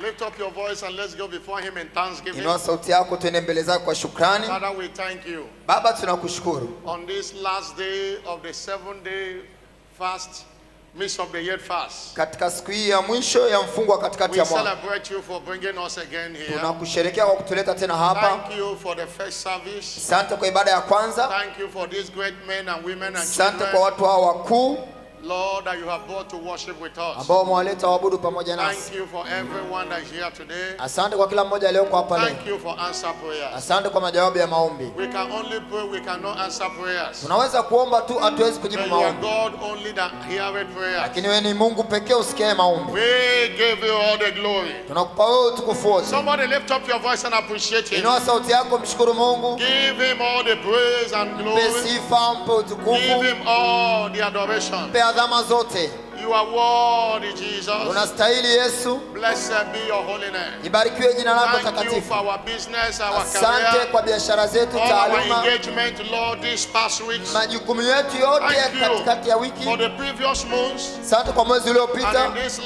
Lift up your voice and let's go before him in thanksgiving. Inua sauti yako tuende mbele zake kwa shukrani. Father, we thank you. Baba, tunakushukuru. On this last day of the 7-day fast, midst of the year fast, Katika siku hii ya mwisho ya mfungo katikati we ya mwaka. celebrate you for bringing us again here. Tunakusherehekea kwa kutuleta tena hapa. Thank you for the first service. Asante kwa ibada ya kwanza. Thank you for these great men and women and Asante kwa children, watu hao wakuu Lord, that you have brought to worship with us. ambao umewaleta waabudu pamoja nasi. Thank you for everyone that is here today. Asante kwa kila mmoja aliyeko hapa leo. Thank you for answer prayers. Asante kwa majawabu ya maombi. We can only pray, we cannot answer prayers. Tunaweza kuomba tu, hatuwezi kujibu But you are maombi. God only that heareth prayers. Lakini wewe ni Mungu pekee usikie maombi. We give you all the glory. Tunakupa wewe utukufu wote. Somebody lift up your voice and appreciate him. Inua sauti yako, mshukuru Mungu. Give him all the praise and Mpe glory. sifa, mpe utukufu. Give him all the adoration. Mpe adhama zote. You are worthy, Jesus. Unastahili Yesu. Blessed be your holy name. Ibarikiwe jina lako Thank you takatifu. for our business, our Asante career, kwa biashara zetu, all our taaluma, engagement, Lord, these past weeks. majukumu yetu yote Thank you katikati ya wiki. for the previous months. Asante kwa mwezi And uliopita. in this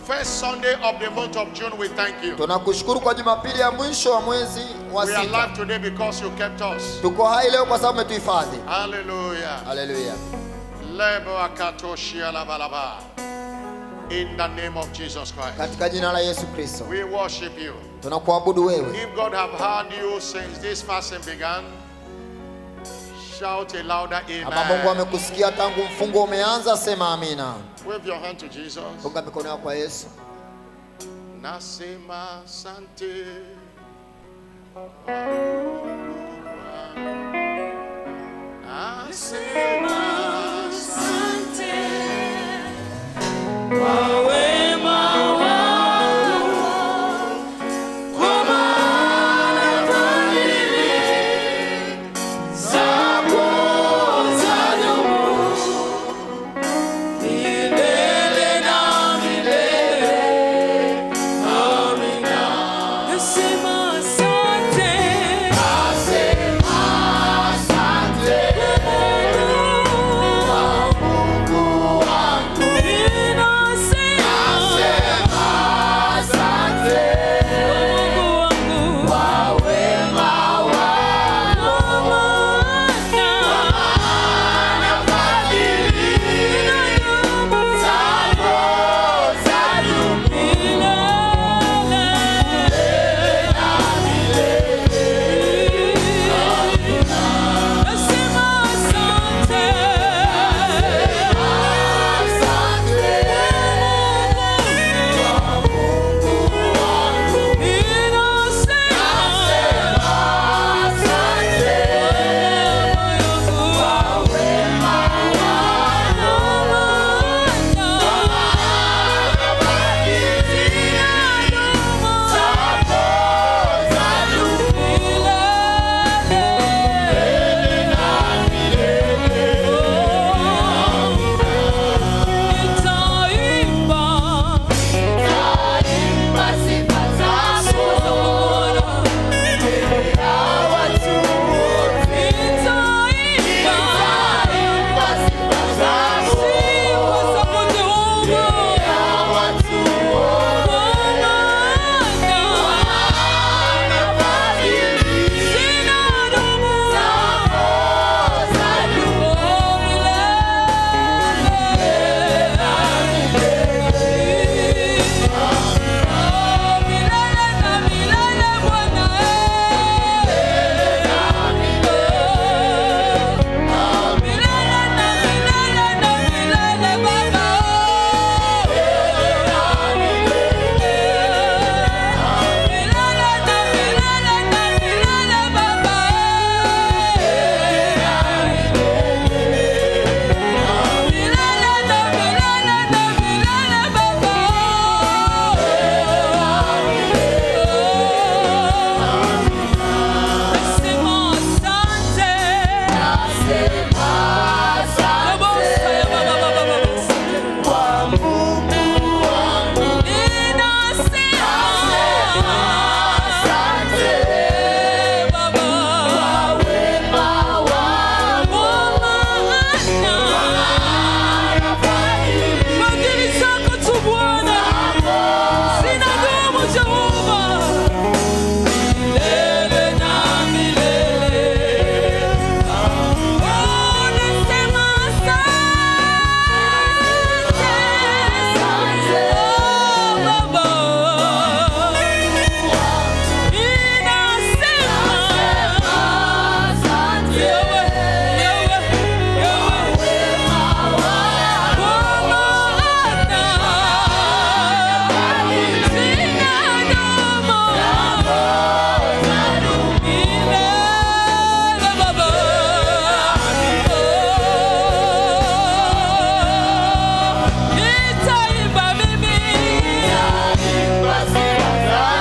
first Sunday of the month of June, we thank you. Tunakushukuru kwa Jumapili ya mwisho wa mwezi wa We are sita. alive today because you kept us. Tuko hai leo kwa sababu umetuhifadhi. Hallelujah. Haleluya. In the name of Jesus Christ, Katika jina la Yesu Kristo. we worship you. Tunakuabudu wewe. If God have heard you since this fasting began, shout a louder Kama Mungu amen. amekusikia tangu mfungo umeanza, sema amina. Wave your hand to Jesus. Funga mikono yako kwa Yesu. Nasema sante. Nasema Asante kwa wema wako, kwa maana fadhili zako zadumu milele na milele. Amina. Nasema asante. Nasema asante.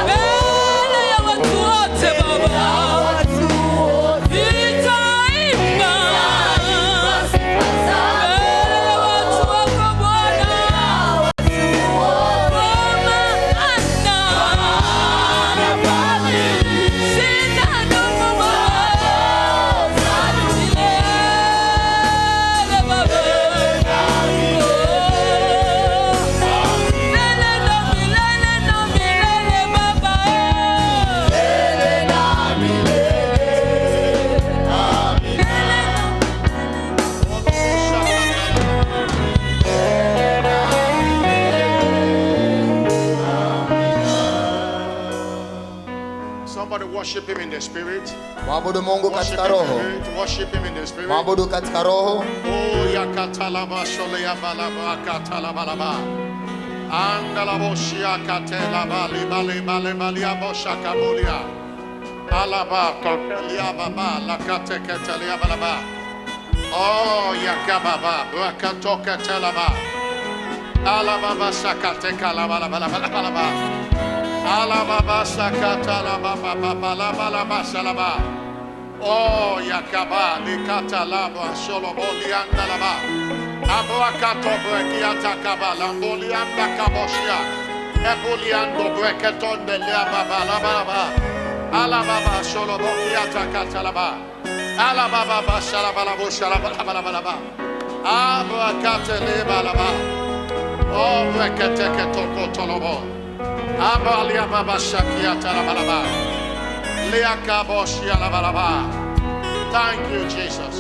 mbele ya watu wote Baba, nitaimba mbele ya watu wako Bwana, kwa maana sina ndugu Baba, milele Baba, milele na milele Baba, Somebody worship him in the spirit. Mwabudu Mungu Worship katika him in the roho. spirit. Worship him in the spirit. Mwabudu katika roho. Oh, yakatalaba sholea balaba katalabalaba. Andalaboshia katelaba libale bale balia boshaka bolia. Alaba kotelia baba la kateketelia balaba. Oh, yakababa brakatoka telaba. Alababa sakate kalabala balaba balaba. Alababa sakata lababa bala bala basalaba. Oh, yakaba likata laba sholobolianda laba. Abrakato brekiata kaba lambolianda kaboshia. Eboliando breketonde liaba balaba. Alababa sholobokiata katalaba. Alababa basalaba boshalaba. Abrakate lebalaba. Oh, breketeke toko tolobo. Abalia baba shakiata labalaba. Liakaboshia labalaba. Thank you, Jesus.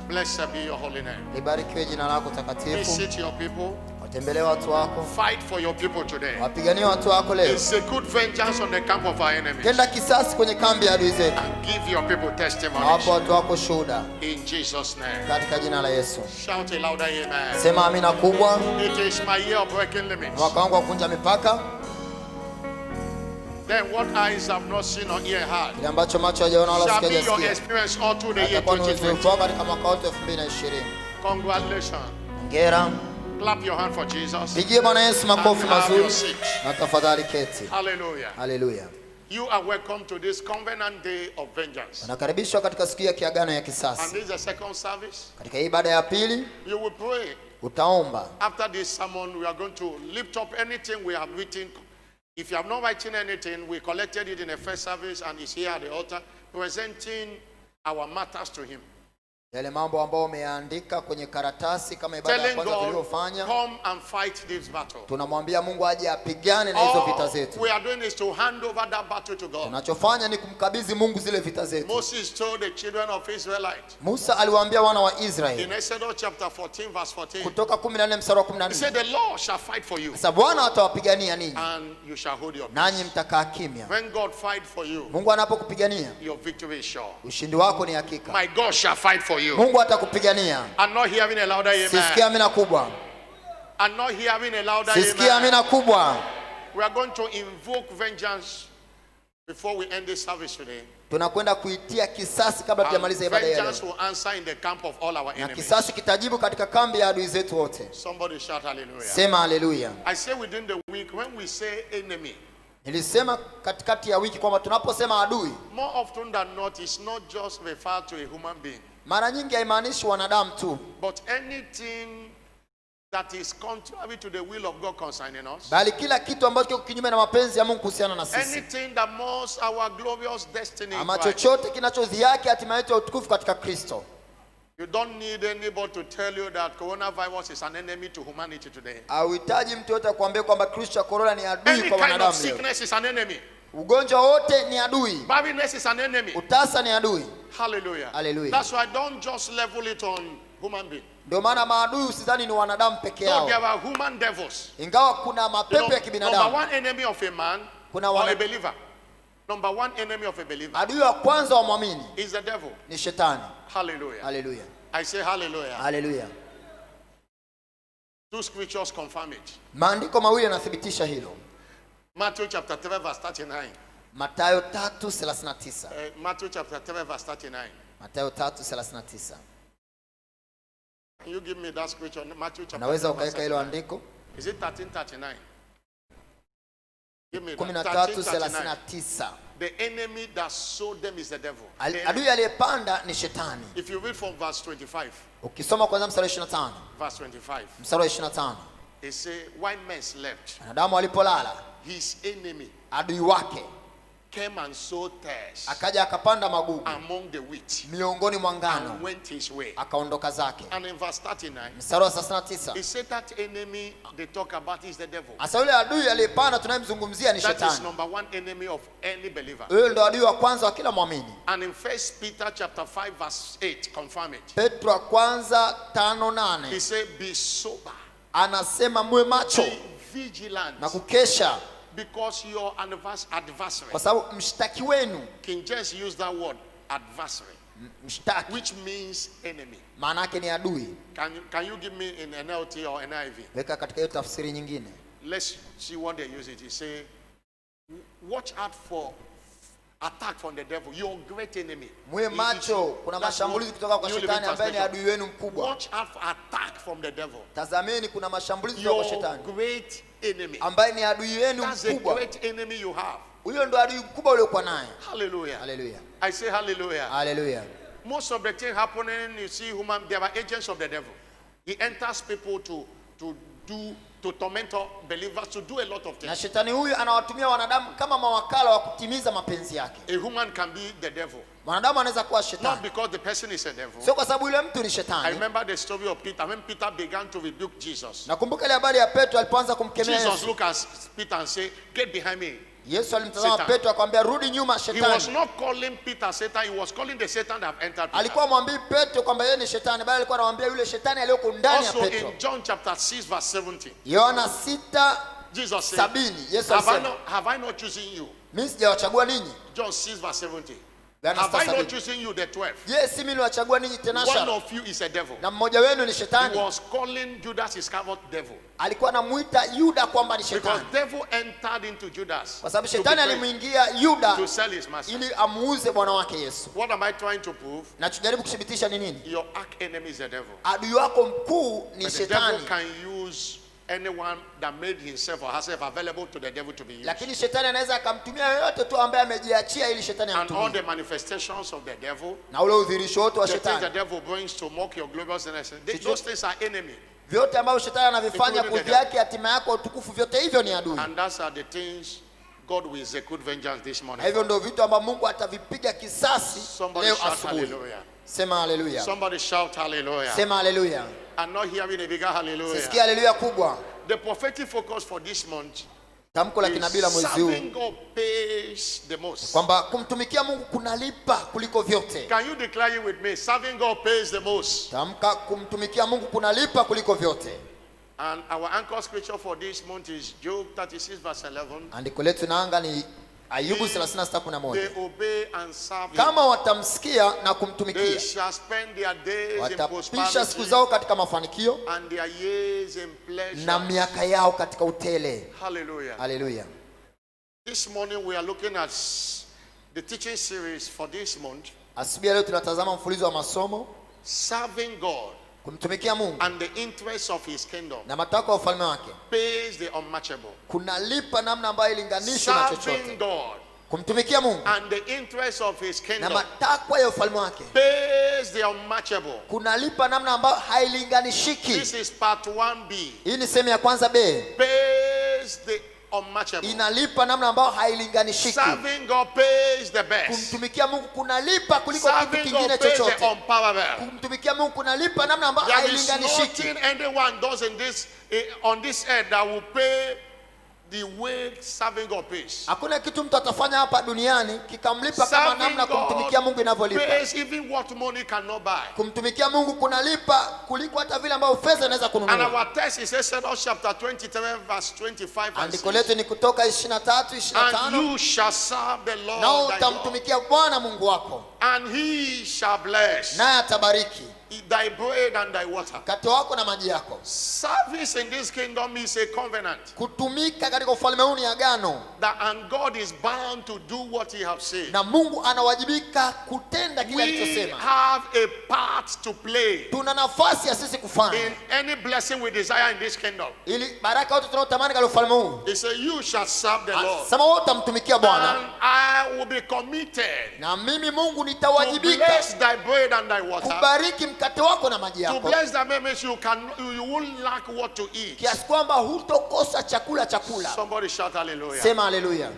Blessed be your holy name. Libarikiwe jina lako takatifu. Visit your people. Watembelee watu wako. Fight for your people today. Wapiganie watu wako leo. It's a good vengeance on the camp of our enemies. Tenda kisasi kwenye kambi ya adui zetu. And give your people Na testimonies. wapo watu wako shuhuda In Jesus' name. katika jina la Yesu. Shout a louder amen. Sema amina kubwa. It is my year of breaking limits. Mwaka wangu wa kuvunja mipaka. Then what eyes have not seen or ear heard Kile ambacho macho hajaona wala shall be your sikajasikia. experience all through the year Atakuwa ni 2020. uzoefu wako katika mwaka wote 2020. Congratulations. Hongera. Clap your hand for Jesus. Pigie Bwana Yesu makofi And have your mazuri. seat. Na tafadhali keti. Hallelujah. Haleluya. You are welcome to this covenant day of vengeance. Unakaribishwa katika siku ya kiagano ya And kisasi. this is the second service. Katika hii ibada ya pili You will pray. utaomba. After this sermon, we are going to lift up anything we have written. If you have not written anything, we collected it in the first service and it's here at the altar, presenting our matters to him. Yale mambo ambayo umeandika kwenye karatasi kama ibada ya Telling kwanza God, tuliyofanya, come and fight this battle. tunamwambia Mungu aje apigane na hizo vita All zetu. we are doing is to hand over that battle to God. Tunachofanya ni kumkabidhi Mungu zile vita zetu. Moses told the children of Israelites Musa aliwaambia wana wa in Israeli Exodus chapter 14 verse 14. kutoka 14 mstari wa He 14. said, the Lord shall fight for you Sasa Bwana atawapigania ninyi and you shall hold your peace. nanyi mtakaa kimya. When God fight for you, Mungu anapokupigania your victory is sure. ushindi wako ni hakika. My God shall fight for you. Mungu atakupigania. I'm not hearing a louder Sisikia amen. amina kubwa. I'm not hearing a louder Sisikia amen. amina kubwa. We are going to invoke vengeance before we end this service today. Tunakwenda kuitia kisasi kabla And tujamaliza ibada ya vengeance leo. will answer in the camp of all our Na enemies. kisasi kitajibu katika kambi ya adui zetu wote. Somebody shout hallelujah. Sema haleluya. I say within the week, when we say enemy, Nilisema katikati ya wiki kwamba tunaposema adui, more often than not, it's not just referred to a human being, mara nyingi haimaanishi wanadamu tu, but anything that is contrary to the will of God concerning us. bali kila kitu ambacho kiko kinyume na mapenzi ya Mungu kuhusiana na sisi, Anything that mocks our glorious destiny in ama Christ. chochote kinachodhihaki hatima yetu ya utukufu katika Kristo. You don't need anybody to tell you that coronavirus is an enemy to humanity today. Hauhitaji mtu yote kuambia kwamba Kristo cha korona ni adui Any kwa kind of wanadamu leo. sickness is an enemy. Ugonjwa wote ni adui. Barrenness is an enemy. Utasa ni adui. Hallelujah. Hallelujah. That's why don't just level it on human being. Ndio maana maadui usidhani ni wanadamu peke No, yao. there are human devils. Ingawa kuna You know, mapepo ya number kibinadamu. one enemy of a man Kuna or a wana- believer. Number one enemy of a believer Adui wa kwanza wa mwamini is the devil. ni shetani. Hallelujah. Haleluya. I say hallelujah. Haleluya. Two scriptures confirm it. Maandiko mawili yanathibitisha hilo. Matthew chapter 3 verse 39. Mathayo 3:39. Matthew chapter 3 verse 39. Mathayo 3:39. Can you give me that scripture? Matthew chapter Unaweza 3 verse ukaweka hilo 39. andiko? Is it 13:39? Give me that. 13:39. 13:39. The enemy that sowed them is the devil. Adui aliyepanda ni shetani. If you read from verse 25. Ukisoma kwanza mstari wa 25. Verse 25. Mstari wa 25. It say, while men slept, wanadamu walipolala, his enemy adui wake came and sowed tares akaja akapanda magugu among the wheat miongoni mwa ngano, and went his way. akaondoka zake. And in verse 39, Mstari wa 39. he said that enemy they talk about is the devil. Asa yule adui aliyepanda tunayemzungumzia ni That is shetani. number one enemy of any believer. Huyo ndo adui wa kwanza wa kila muamini. And in 1 Peter chapter 5 verse 8, confirm it. Petro wa kwanza 5:8 He said, be sober, anasema muwe macho be vigilant, na kukesha, because your adversary, kwa sababu mshtaki wenu, King James used that word, adversary, mshtaki which means enemy. maana yake ni adui. Can you give me in NLT or NIV? Weka katika hiyo tafsiri nyingine. Let's see what they use it. He say, watch out for attack from the devil, your great enemy. Muwe macho, kuna That's mashambulizi what kutoka kwa New Living shetani ambaye ni Translation. adui wenu mkubwa. Watch out for attack from the devil, Tazameni kuna mashambulizi kutoka kwa your shetani great enemy. ambaye ni adui wenu That's the mkubwa. great enemy you have. Huyo ndo adui mkubwa uliokuwa naye. Hallelujah. Haleluya. I say hallelujah. Haleluya. Most of the things happening, you see, they are agents of the devil. He enters people to torment believers, to do a lot of Na things. shetani huyu anawatumia wanadamu kama mawakala wa kutimiza mapenzi yake. A human can be the devil, Mwanadamu anaweza kuwa not shetani, because the person is a devil. sio kwa sababu yule mtu ni I shetani. remember the story of Peter. When Peter began to rebuke Jesus, Nakumbuka ile habari ya Petro alipoanza kumkemea Jesus Yesu. looked at Peter and said, get behind me. Yesu alimtazama Satan. Petro akamwambia rudi nyuma He was shetani. not calling Peter Satan, he was calling the Satan that have entered Peter. Alikuwa mwambii Petro kwamba yeye ni shetani, bali alikuwa anamwambia yule shetani aliyoko ndani ya Also Petro. in John chapter 6 verse 17, Yohana 6:70 Jesus said, Yesu alisema, have I not chosen you? mimi sijawachagua ninyi. John 6 verse 70. Yohana Have I not 6:70. chosen you, the 12? Je, si mimi niliwachagua ninyi One tenashara? of you is a devil. Na mmoja wenu ni He shetani. was calling Judas Iscariot devil, Alikuwa anamuita Yuda kwamba ni because shetani, devil entered into Judas kwa sababu to shetani betray, alimuingia Yuda to sell his master. ili amuuze bwana wake Yesu. What am I trying to prove? Na tujaribu kuthibitisha ni nini? Your arch enemy is the devil. Adui wako mkuu ni But the devil shetani, can use anyone that made himself or herself available to the devil to be used. lakini shetani anaweza akamtumia yoyote tu ambaye amejiachia ili shetani And all amtumie. the manifestations of the devil, Na ule udhihirisho wote wa the things the shetani, devil brings to mock your glorious innocence, those things are enemy. vyote ambavyo shetani anavifanya Including the kudhihaki hatima yako utukufu, vyote hivyo ni adui. And those are the things God will execute vengeance this Na morning. hivyo ndio vitu ambavyo Mungu atavipiga kisasi Somebody leo shout asubuhi. hallelujah. Sema haleluya. Somebody shout hallelujah. Sema haleluya. I'm not hearing a bigger hallelujah. Sisikia haleluya kubwa. The prophetic focus for this month Tamko la is kinabii la mwezi huu serving God pays the most. kwamba kumtumikia Mungu kunalipa kuliko vyote. Can you declare it with me? Serving God pays the most. Tamka kumtumikia Mungu kunalipa kuliko vyote. And our anchor scripture for this month is Job 36 verse 11. Andiko letu naanga ni Ayubu They 36:11. obey and serve him. Kama watamsikia na They kumtumikia, shall spend their days in watapisha siku prosperity zao katika mafanikio and their years in pleasure. na miaka yao katika utele. Hallelujah. Haleluya. This morning we are looking at the teaching series for this month, Asubuhi ya leo tunatazama mfululizo wa masomo serving God kumtumikia Mungu and the interests of his kingdom na matakwa ya ufalme wake. pays the unmatchable. Kunalipa namna ambayo ilinganishwi na Serving chochote. God Kumtumikia Mungu and the interests of his na kingdom matakwa ya ufalme wake pays the unmatchable. kunalipa namna ambayo hailinganishiki. This is part 1B. Hii ni sehemu ya kwanza B. Pays the unmatchable. Inalipa namna ambayo hailinganishiki. Serving God pays the best. Kumtumikia Mungu kunalipa kuliko kitu Serving kingine God pays the chochote. unparalleled. Kumtumikia Mungu kunalipa namna ambayo There is hailinganishiki. nothing anyone does on this earth that will pay the way serving God pays. Hakuna kitu mtu atafanya hapa duniani kikamlipa kama Serving namna kumtumikia Mungu God inavyolipa. pays even what money cannot buy. Kumtumikia Mungu kunalipa kuliko hata vile ambavyo fedha inaweza And kununua. our text is Exodus chapter 23 verse 25 and Andiko 6. letu ni Kutoka 23:25. And you shall serve the Nao Lord thy God, utamtumikia Bwana Mungu wako, and he shall bless naye atabariki. thy bread and thy water. mkate wako na maji yako. Service in this kingdom is a covenant. Kutumika katika ufalme huu ni agano, And God is bound to do what he has said. na Mungu anawajibika kutenda kile We alichosema. have a part to play Tuna nafasi ya sisi kufanya in any blessing we desire in this kingdom. ili baraka yote tunayotamani katika ufalme huu. He said, you shall serve the Lord. Sema wewe utamtumikia Bwana, And I will be committed na mimi Mungu to nitawajibika bless thy bread and thy water. kubariki mkate wako na maji To yako, bless thy means you won't lack what to eat. kiasi kwamba hutokosa chakula. Somebody shout hallelujah. Sema haleluya.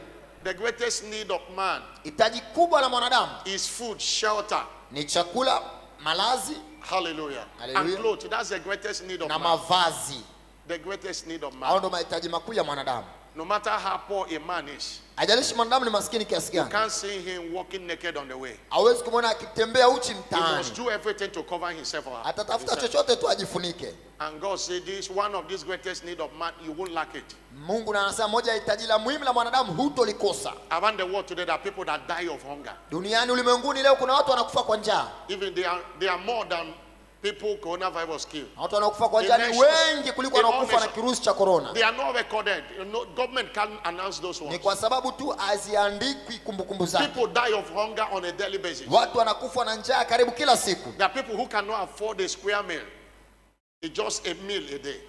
The greatest need of man Hitaji kubwa la mwanadamu is food, shelter. ni chakula, malazi Hallelujah. Hallelujah. And clothes. That's the greatest need of na man. mavazi. The greatest need of Hao man. ndo mahitaji makuu ya mwanadamu. No matter how poor a man is, Hajalishi mwanadamu ni maskini kiasi you gani, can't see him walking naked on the way. hawezi kumwona akitembea uchi He must mtaani. do everything to cover himself or her. Atatafuta chochote tu ajifunike. And God said this, one of these greatest need of man, you won't lack it. Mungu na anasema moja ya hitaji la muhimu la mwanadamu hutolikosa. Around the world today, there are people that die of hunger. Duniani, ulimwenguni leo kuna watu wanakufa kwa njaa. Even they are more than people coronavirus killed. Watu wanakufa kwa njaa ni wengi kuliko wanaokufa na kirusi cha corona. They are not recorded. Government can't announce those Ni ones. kwa sababu tu haziandikwi kumbukumbu zake. People die of hunger on a daily basis. Watu wanakufa na njaa karibu kila siku. There are people who cannot afford a square meal. It's just a meal a day.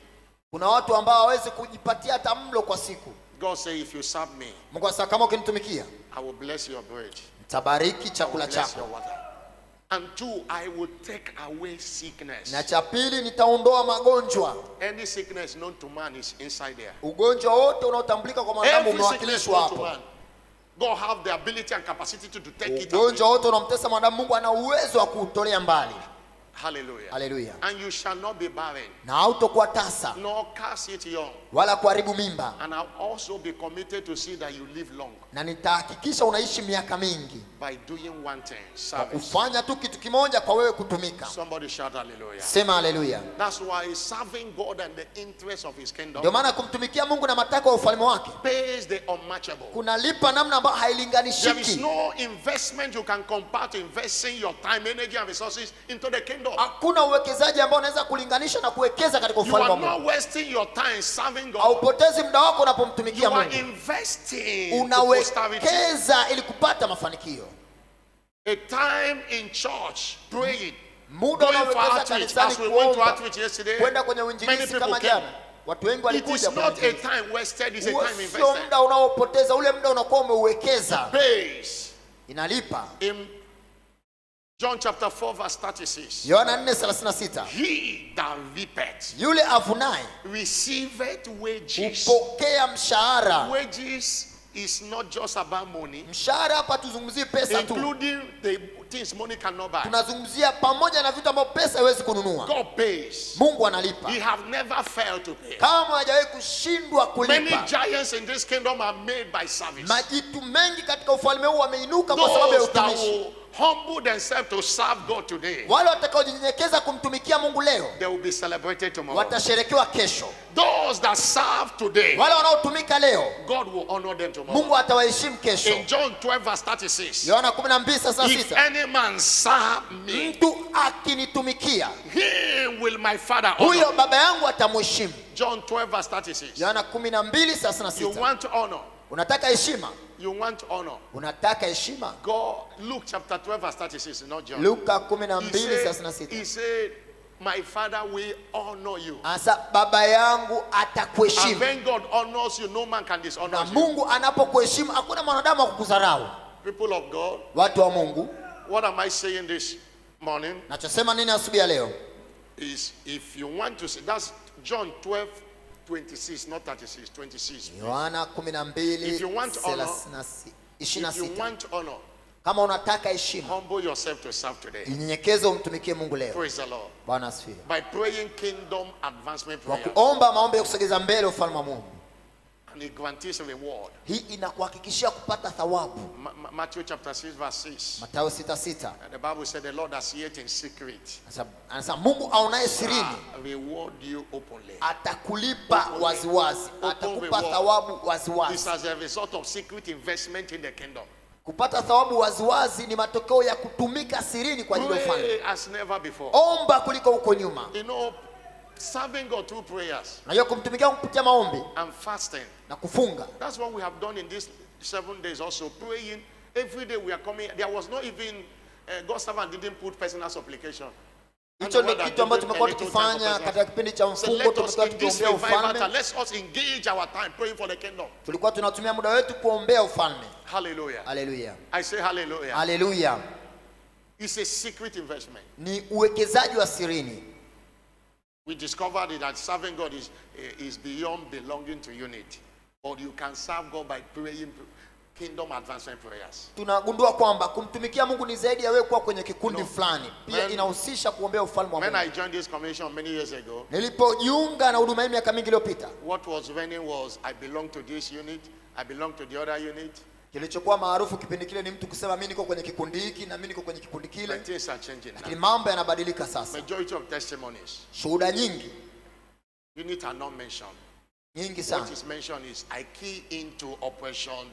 Kuna watu ambao hawezi kujipatia hata mlo kwa siku. God say, if you serve me, Mungu asema kama ukinitumikia, I will bless your bread. nitabariki I chakula will bless chako. your water. And two, I will take away sickness. Na cha pili, nitaondoa magonjwa. Any sickness known to man is inside there. Ugonjwa wote unaotambulika kwa mwanadamu Every sickness umewakilishwa known to hapo. man. God have the ability and capacity to take it Ugonjwa away. wote unaomtesa mwanadamu, Mungu ana uwezo wa kuutolea mbali. Hallelujah. Haleluya. And you shall not be barren, Na hautokuwa tasa nor cast it young. wala kuharibu mimba, And I'll also be committed to see that you live long na nitahakikisha unaishi miaka mingi by doing one thing, kwa service. kufanya tu kitu kimoja, kwa wewe kutumika. Somebody shout hallelujah. Sema haleluya. That's why serving God and the interest of his kingdom Ndio maana kumtumikia Mungu na matakwa ya ufalme wake pays the unmatchable. kunalipa namna ambayo There is hailinganishiki. no investment you can compare to investing your time, energy, and resources into the kingdom. Hakuna uwekezaji ambao unaweza kulinganisha na kuwekeza katika You ufalme wa are not Mungu. wasting your time serving God. Haupotezi muda wako You unapomtumikia are Mungu. investing to prosperity. Unawekeza ili kupata mafanikio. A time in church praying, Muda going for unaowekeza outreach. kanisani As we went to kuomba, outreach yesterday, kwenda kwenye many uinjilisti people kama came. jana. Watu wengi It walikuja is kwenye not a uinjilisti. time wasted, it's a Huo time sio invested. muda unaopoteza, ule muda unakuwa umeuwekeza. Pays. Inalipa. In John chapter 4 verse 36. Yohana 4:36. He that reapeth Yule avunaye receiveth wages. hupokea mshahara. Wages is not just about money, Mshahara hapa tuzungumzie pesa tu. including the things money cannot buy. Tunazungumzia pamoja na vitu ambavyo pesa haiwezi kununua. God pays. Mungu analipa. He have never failed to pay. Kama hajawahi kushindwa Many kulipa. giants in this kingdom are made by service. Majitu mengi katika ufalme huu wameinuka kwa sababu ya Those that utumishi. will humble themselves to serve God today, Wale watakaojinyenyekeza kumtumikia Mungu leo they will be celebrated tomorrow. watasherekewa kesho. Those that serve today, Wale wanaotumika leo God will honor them tomorrow. Mungu atawaheshimu kesho. In John 12 verse 36, Yohana if 12:36. any man serve me, Mtu akinitumikia, he will my Father honor. huyo baba yangu atamheshimu. John 12 verse 36. Yohana You 12:36. want honor. Unataka heshima? You want honor. Unataka heshima? God, Luke chapter 12 verse 36, not John. Luka He 12:36. said, my Father will honor you. Asa baba yangu And atakuheshimu. when God honors you, no man can dishonor Na you. Mungu anapokuheshimu hakuna mwanadamu wa kukudharau. People of God, Watu wa Mungu, what am I saying this morning? nachosema nini asubuhi ya leo? Is if you want to see, that's John 12, 26, not 36, 26. Yohana If you want honor, 12:26. If you want honor, Kama unataka heshima, humble yourself to serve today. jinyenyekeze umtumikie Mungu leo. Praise the Lord. Bwana asifiwe. By praying kingdom advancement Kwa prayer, kuomba maombi ya kusogeza mbele ufalme wa Mungu. and it guarantees a reward. Hii inakuhakikishia kupata thawabu. Matthew chapter 6 verse 6. Mathayo 6:6. And the Bible said the Lord has yet in secret Anasema Mungu aonaye sirini reward you openly. atakulipa waziwazi, atakupa reward. thawabu This waziwazi. as a result of secret investment in the kingdom. Kupata thawabu waziwazi ni matokeo ya kutumika sirini kwa ajili ya ufalme. Pray as never before. Omba kuliko huko nyuma. You know, serving God through prayers Na hiyo kumtumikia kupitia maombi and fasting. na kufunga. That's what we have done in these 7 days also. Praying every day we are coming. There was not even God's servant didn't put personal supplication. Hicho ndio kitu ambacho tumekuwa tukifanya katika kipindi cha mfungo. Tumekuwa tukiombea ufalme. Let's us engage our time praying for the kingdom. Tulikuwa tunatumia muda wetu kuombea ufalme. Hallelujah. Hallelujah. I say hallelujah. Hallelujah. It's a secret investment. Ni uwekezaji wa sirini. We discovered that serving God is beyond belonging to unity. But you can serve God by praying kingdom advancement prayers. Tunagundua kwamba kumtumikia Mungu ni zaidi ya wewe kuwa kwenye kikundi fulani. Pia inahusisha kuombea ufalme wa Mungu. When I joined this commission many years ago, nilipojiunga na huduma hii miaka mingi iliyopita, what was running was I belong to this unit, I belong to the other unit. Kilichokuwa maarufu kipindi kile ni mtu kusema mimi niko kwenye kikundi hiki na mimi niko kwenye kikundi kile. But things are changing now. Lakini mambo yanabadilika sasa. Majority of testimonies, Shuhuda nyingi are not mentioned. nyingi sana. What is mentioned is I key into operation,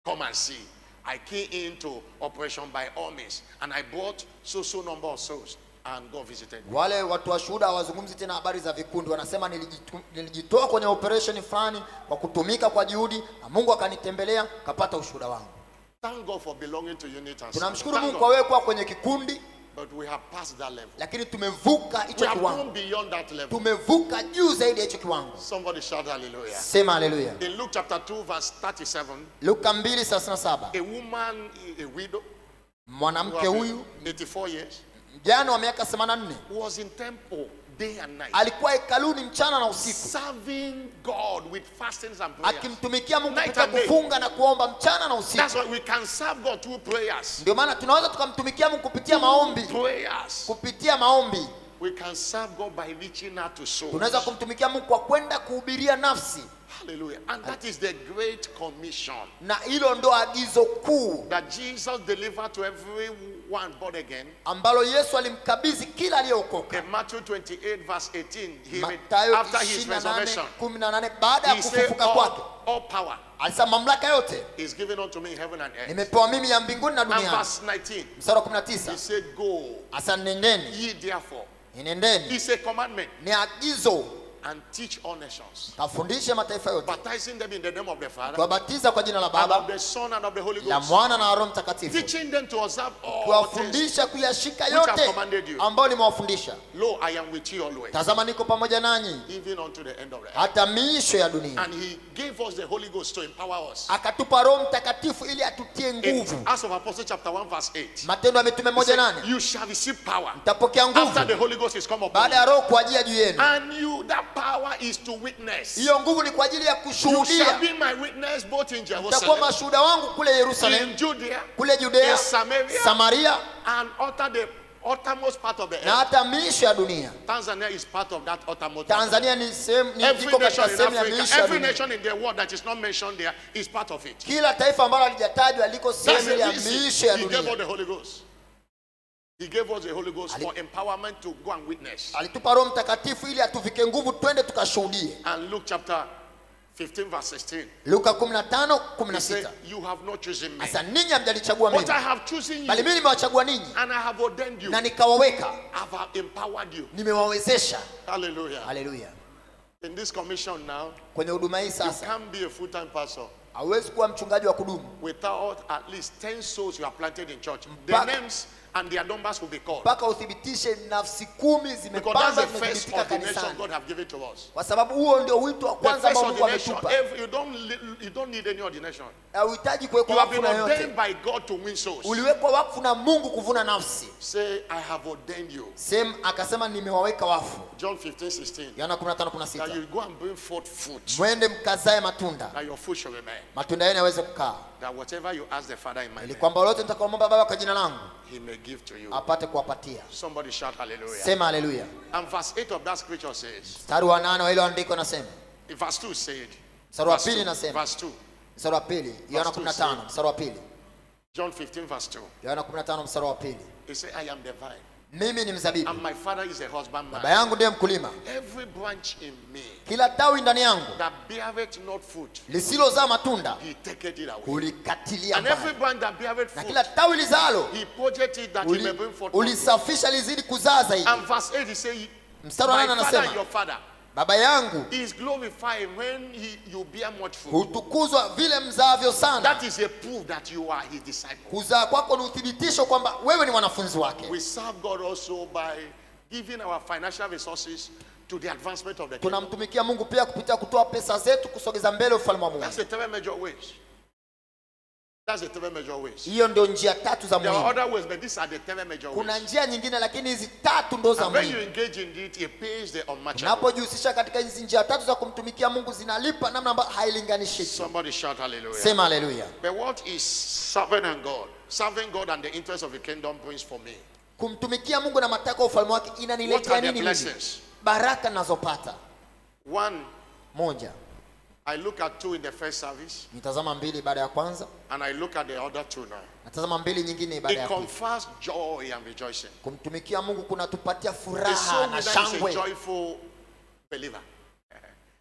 come and see. I key into operation by all means, and I brought so number of souls, and God visited me. Wale watu wa shuhuda hawazungumzi tena habari za vikundi, wanasema nilijitoa kwenye operation fulani kwa kutumika kwa juhudi na Mungu akanitembelea kapata ushuhuda wangu. Thank God for belonging to unit and tunamshukuru Mungu kwa wewe kuwa kwenye kikundi. But we have passed that level. Lakini tumevuka hicho We have kiwango. gone beyond that level. Tumevuka juu zaidi ya hicho kiwango. Somebody shout hallelujah. Sema hallelujah. In Luke chapter 2 verse 37, Luka 2:37. a woman, a widow, mwanamke huyu 84 years, mjane wa miaka 84 was in temple day and night, alikuwa hekaluni mchana na usiku, serving God with fastings and prayers. akimtumikia Mungu Night kupitia and day. kufunga na kuomba mchana na usiku. That's why we can serve God through prayers. Ndio maana tunaweza tukamtumikia Mungu kupitia maombi. Prayers. Kupitia maombi We can serve God by reaching out to souls. tunaweza kumtumikia Mungu kwa kwenda kuhubiria nafsi. Hallelujah. And that is the great commission Na hilo ndo agizo kuu that Jesus delivered to everyone born again. ambalo Yesu alimkabidhi kila aliyeokoka. In Matthew 28 verse 18, Mathayo after his resurrection, 28:18 baada ya he said, kufufuka kwake all power alisema mamlaka yote is given unto me in heaven and earth. nimepewa mimi ya mbinguni na And duniani. verse 19, Mstari wa he 19 said, go asa nendeni, ye therefore. nendeni, It's a commandment. ni agizo, And teach all nations, kafundishe mataifa yote, baptizing them in the name of the Father, kuwabatiza kwa jina la and of Baba, the Son, and of the Holy la Ghost, Mwana na Roho Mtakatifu, teaching them to observe all things kuwafundisha kuyashika which I've yote commanded you. ambayo nimewafundisha. Lo, I am with you always, Tazama niko pamoja nanyi even unto the end of the earth. hata miisho ya dunia. And he gave us the Holy Ghost to empower us. Akatupa Roho Mtakatifu ili atutie In nguvu. Acts of Apostles chapter 1 verse 8, Matendo ya Mitume he said, 1:8, you shall receive power mtapokea after the nguvu Holy Ghost is come upon baada ya you. Roho kuajia juu yenu. And you, that power is to witness. Hiyo nguvu ni kwa ajili ya You kushuhudia. shall be my witness both in Mtakuwa Jerusalem, mashuhuda wangu kule in Yerusalemu, Judea, kule in Judea, Samaria, Samaria and utter the uttermost part of the na earth. hata miisho ya dunia. Tanzania is part of that uttermost part. Tanzania ni sehemu ni Every iko nation katika in sehemu ya Africa, miisho ya every dunia. nation in the world that is not mentioned there is part of it. Kila taifa ambalo halijatajwa liko That's sehemu the ya reason miisho ya he gave us dunia. the Holy Ghost. He gave us the Holy Ghost for empowerment to go and witness. Alitupa Roho Mtakatifu ili atuvike nguvu twende tukashuhudie. And Luke chapter 15 verse 16. Luka He 15:16. said, you have not chosen me, Sasa ninyi hamjalichagua but mimi, I have chosen bali you, mimi nimewachagua ninyi and I have ordained you. na nikawaweka, I have empowered you. nimewawezesha. Hallelujah. Haleluya. In this commission now, Kwenye huduma hii you sasa can't be a full-time pastor hauwezi kuwa mchungaji wa kudumu without at least 10 souls you are planted in church. The Back- names and their numbers will be called. mpaka uthibitishe nafsi 10 Because that's zimepanda the first zimethibitika ordination kanisani, God have given to us. kwa sababu huo ndio wito wa The kwanza first ambao Mungu ordination, ametupa. you don't need any ordination. Hauhitaji kuwekwa You have wakfu been na ordained yote, by God to win souls. uliwekwa wakfu na Mungu kuvuna nafsi. Say, I have ordained you. Sema akasema nimewaweka wafu. John 15:16. Yohana That 15:16. you go and bring forth fruit, Mwende mkazae matunda, that your fruit shall remain. matunda yenu yaweze kukaa, That whatever you ask the Father in my ili name, kwamba lolote mtakaomba Baba kwa jina langu He may give to you. apate kuwapatia. Somebody shout hallelujah. Sema haleluya. And verse 8 of that scripture says, Mstari wa 8 wa ile andiko nasema, verse 2 said, mstari wa verse pili 2, nasema, verse 2, mstari wa pili, Yohana 15 mstari wa pili, John 15 verse 2. Yohana 15 mstari wa pili. He said, I am the vine, mimi ni mzabibu, and my father is a husbandman. baba yangu ndiye mkulima. Every branch in me Kila tawi ndani yangu that beareth not fruit, lisilozaa matunda he taketh it away. ulikatilia And every mbali, branch that beareth na fruit, kila tawi lizalo he purgeth it that he may bring forth more fruit. ulisafisha lizidi kuzaa zaidi. And verse 8 he say, Mstari wa my 8 father anasema, and your father baba yangu is glorified when you bear much fruit. hutukuzwa vile mzaavyo sana. That is a proof that you are his disciple. Kuzaa kwako ni uthibitisho kwamba wewe ni wanafunzi wake. We serve God also by giving our financial resources to the advancement of the kingdom. Tunamtumikia Mungu pia kupitia kutoa pesa zetu kusogeza mbele ufalme wa Mungu. That's the three major ways. That's the three major ways. Hiyo ndio njia tatu za There are muhimu. other ways, but these are the three major Kuna ways. njia nyingine lakini hizi tatu ndo za And when you muhimu. engage in it, it pays the unmatchable. Unapojihusisha katika hizi njia tatu za kumtumikia Mungu zinalipa namna ambayo hailinganishiki. Somebody shout hallelujah. Sema haleluya. But what is serving and God? Serving God and the interest of the kingdom brings for me. Kumtumikia Mungu na matakwa ya ufalme wake What inaniletea are the nini mimi? blessings? Baraka ninazopata. One, Moja, I look at two in the first service, nitazama mbili baada ya kwanza, and I look at the other two now. natazama mbili nyingine baada It ya pili. confers joy and rejoicing. Kumtumikia Mungu kunatupatia A soul furaha winner na is a shangwe. joyful believer.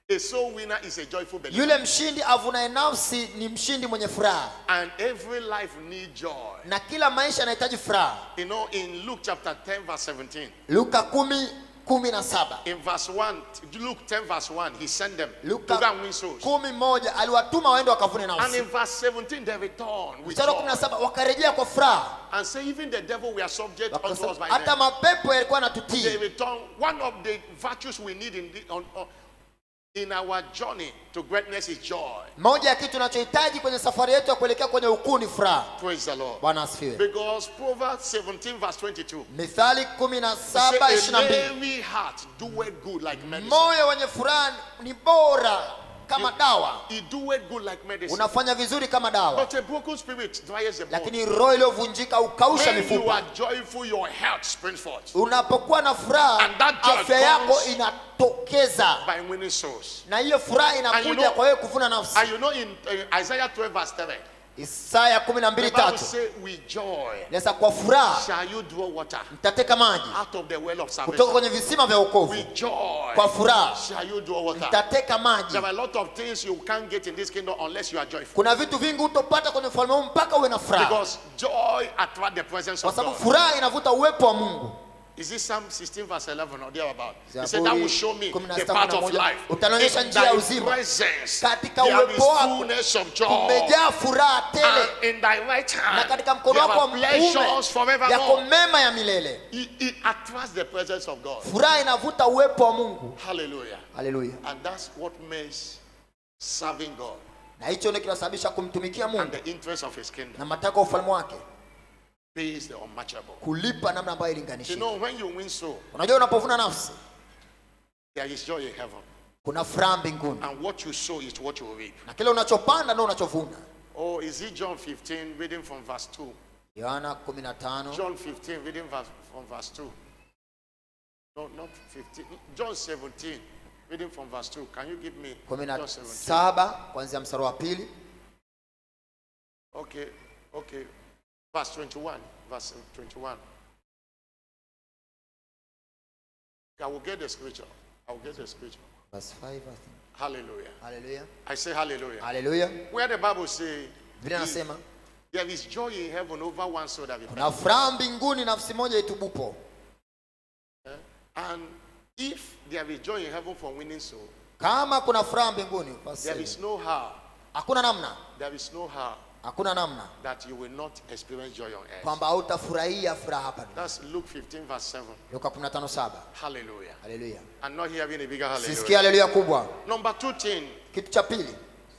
A soul winner is a joyful believer. Yule mshindi avunaye nafsi ni mshindi mwenye furaha, And every life needs joy. na kila maisha yanahitaji furaha. You know, in Luke chapter 10, verse 17, Luka 10:17. in verse 1, Luke 10, verse 1, he sent them to Luka go and win souls. 10:1 aliwatuma waende wakavune And nafsi. in verse 17, they return with Mstari wa joy 17 wakarejea kwa furaha. and say, even the devil we are subject unto us Wakasema, by hata them. mapepo yalikuwa They yanatutii. return. One of the virtues we need in our journey to greatness is joy. Moja ya kitu tunachohitaji kwenye safari yetu ya kuelekea kwenye ukuu ni furaha. Praise the Lord. Bwana asifiwe. Because Proverbs 17, verse 22. Mithali Say, a 17:22. merry heart doeth good like medicine. Moyo wenye furaha ni bora kama dawa, It doeth good like medicine. unafanya vizuri kama dawa, But a broken spirit dries the bone. lakini roho iliyovunjika hukausha When you mifupa. are joyful, your health springs forth Unapokuwa na furaha, And that joy afya yako comes inatokeza, by winning souls. na hiyo furaha And you inakuja know- kwa wewe kuvuna nafsi. And you know, in Isaiah 12, verse 3, Isaya the Bible 12:3 says, with joy Lesa, kwa furaha shall you draw water mtateka maji out of the well of kutoka salvation. kwenye visima vya wokovu. With joy Kwa furaha shall you draw water. mtateka maji. There are a lot of things you can't get in this kingdom unless you are joyful. Kuna vitu vingi utopata kwenye ufalme huu mpaka uwe na furaha, Because joy attracts the presence kwa of sababu God. furaha inavuta uwepo wa Mungu. Is it Psalm 16 verse 11 or thereabout? He Zaburi said that will show me 16, the path of 11. life. Utanionyesha In njia ya thy uzima. presence Katika there uwepo is wako fullness of joy. kumejaa furaha tele, And in thy right na hand katika mkono there wako wa are pleasures mkuume yako forevermore. mema ya milele. It attracts the presence of God. Furaha inavuta uwepo wa Mungu. Hallelujah. Haleluya. And that's what makes serving God Na hicho ndio kinasababisha kumtumikia and Mungu the interest of his kingdom na matakwa ya ufalme wake pays the unmatchable. kulipa namna ambayo You ilinganishi. know, when you win soul, Unajua, unapovuna nafsi there is joy in heaven. kuna furaha mbinguni, And what you sow is what you will reap. na kile unachopanda ndio unachovuna. Oh, is it John 15, reading from verse 2? Yohana 15 John 15, reading from verse 2. No, not 15. John 17, reading from verse 2. Can you give me John 17? 17 kuanzia mstari wa pili. Okay. Verse 21. Verse 21. I will get the scripture. Verse 5 I think. Hallelujah. Haleluya. I say hallelujah. Haleluya. Where the Bible says Biblia inasema there is joy in heaven over one soul that repents. kuna furaha mbinguni nafsi moja itubupo. And if there is joy in heaven for winning soul, Kama kuna furaha mbinguni, verse there 7, is no how. hakuna namna, There is no how hakuna namna that you will not experience joy on earth. kwamba hautafurahia furaha hapa duniani. That's Luke 15 verse 7. Luka 15:7. Hallelujah. Haleluya. I'm not hearing a bigger Sisikia hallelujah. haleluya kubwa. Number 2 thing, Kitu cha pili,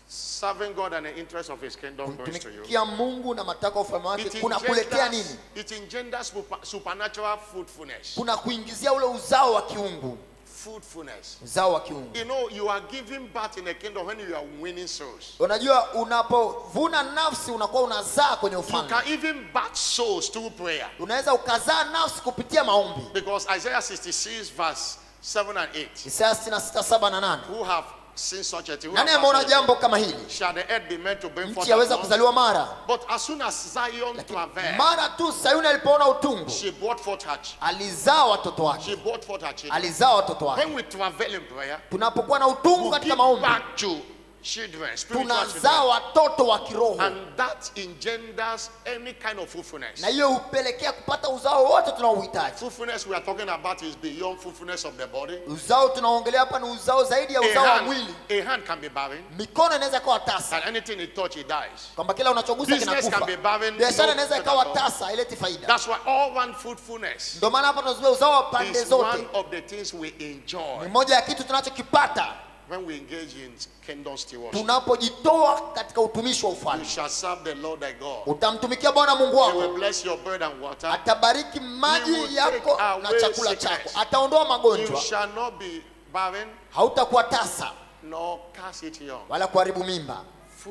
serving God and the interest of his kingdom brings to you. kumtumikia Mungu na matakwa ya ufalme wake kuna kuletea nini? It engenders supernatural fruitfulness. Kuna kuingizia ule uzao wa kiungu. Fruitfulness. Uzao wa kiungu. You know, you are giving birth in the kingdom when you are winning souls. Unajua, unapovuna nafsi unakuwa unazaa kwenye You ufalme. can even birth souls through prayer. Unaweza ukazaa nafsi kupitia maombi. Because Isaiah 66 verse 7 and 8, Isaya 66:7 na 8. who have seen such a thing? Who Nani have ameona such a thing? jambo kama hili? Shall the earth be meant to bring forth Nchi yaweza at once? kuzaliwa mara. But as soon as Zion travailed, Mara tu Sayuni alipoona utungu, she brought forth her alizaa watoto wake. she brought forth her children. Alizaa watoto wake. When we travel in prayer, Tunapokuwa na utungu we katika give maombi, back to children, spiritual tunazaa children. watoto wa kiroho. And that engenders any kind of fruitfulness. Na hiyo hupelekea kupata uzao wote tunaohitaji. Fruitfulness we are talking about is beyond fruitfulness of the body. Uzao tunaoongelea hapa ni uzao zaidi ya uzao wa mwili. A hand can be barren, Mikono inaweza ikawa tasa, and anything it touch it dies. kwamba kila unachogusa Business can kinakufa. be barren, Biashara no inaweza fruit ikawa at all. tasa, haileti faida. That's why all one fruitfulness Ndio maana hapa tunazungumzia uzao wa pande is zote. one of the things we enjoy Ni moja ya kitu tunachokipata when we engage in kingdom stewardship. tunapojitoa katika utumishi wa You ufalme. shall serve the Lord thy God. Utamtumikia Bwana Mungu He will wako, bless your bread and water. atabariki He will maji take yako na away chakula sickness. chako, ataondoa You magonjwa, shall not be barren, hautakuwa tasa nor cast it young. wala kuharibu mimba.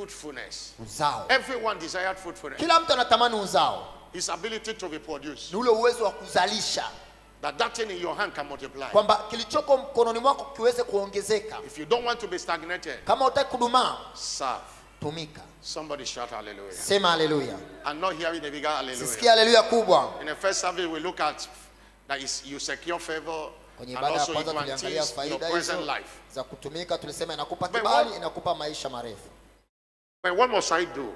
Fruitfulness. Uzao, Everyone desired fruitfulness. kila mtu anatamani uzao, His ability to reproduce. ni ule uwezo wa kuzalisha, That thing in your hand can multiply. kwamba kilichoko mkononi mwako kiweze kuongezeka. If you don't want to be stagnated, Kama hutaki kudumaa, serve. tumika. Somebody shout hallelujah. Sema haleluya. I'm not hearing the bigger Sisikia hallelujah. haleluya kubwa. In the first service, we look at that is you secure favor Kwenye and ibada ya also it kwanza tuliangalia guarantees your faida present hizo life. za kutumika, tulisema inakupa But kibali, what- inakupa maisha marefu. But what must I do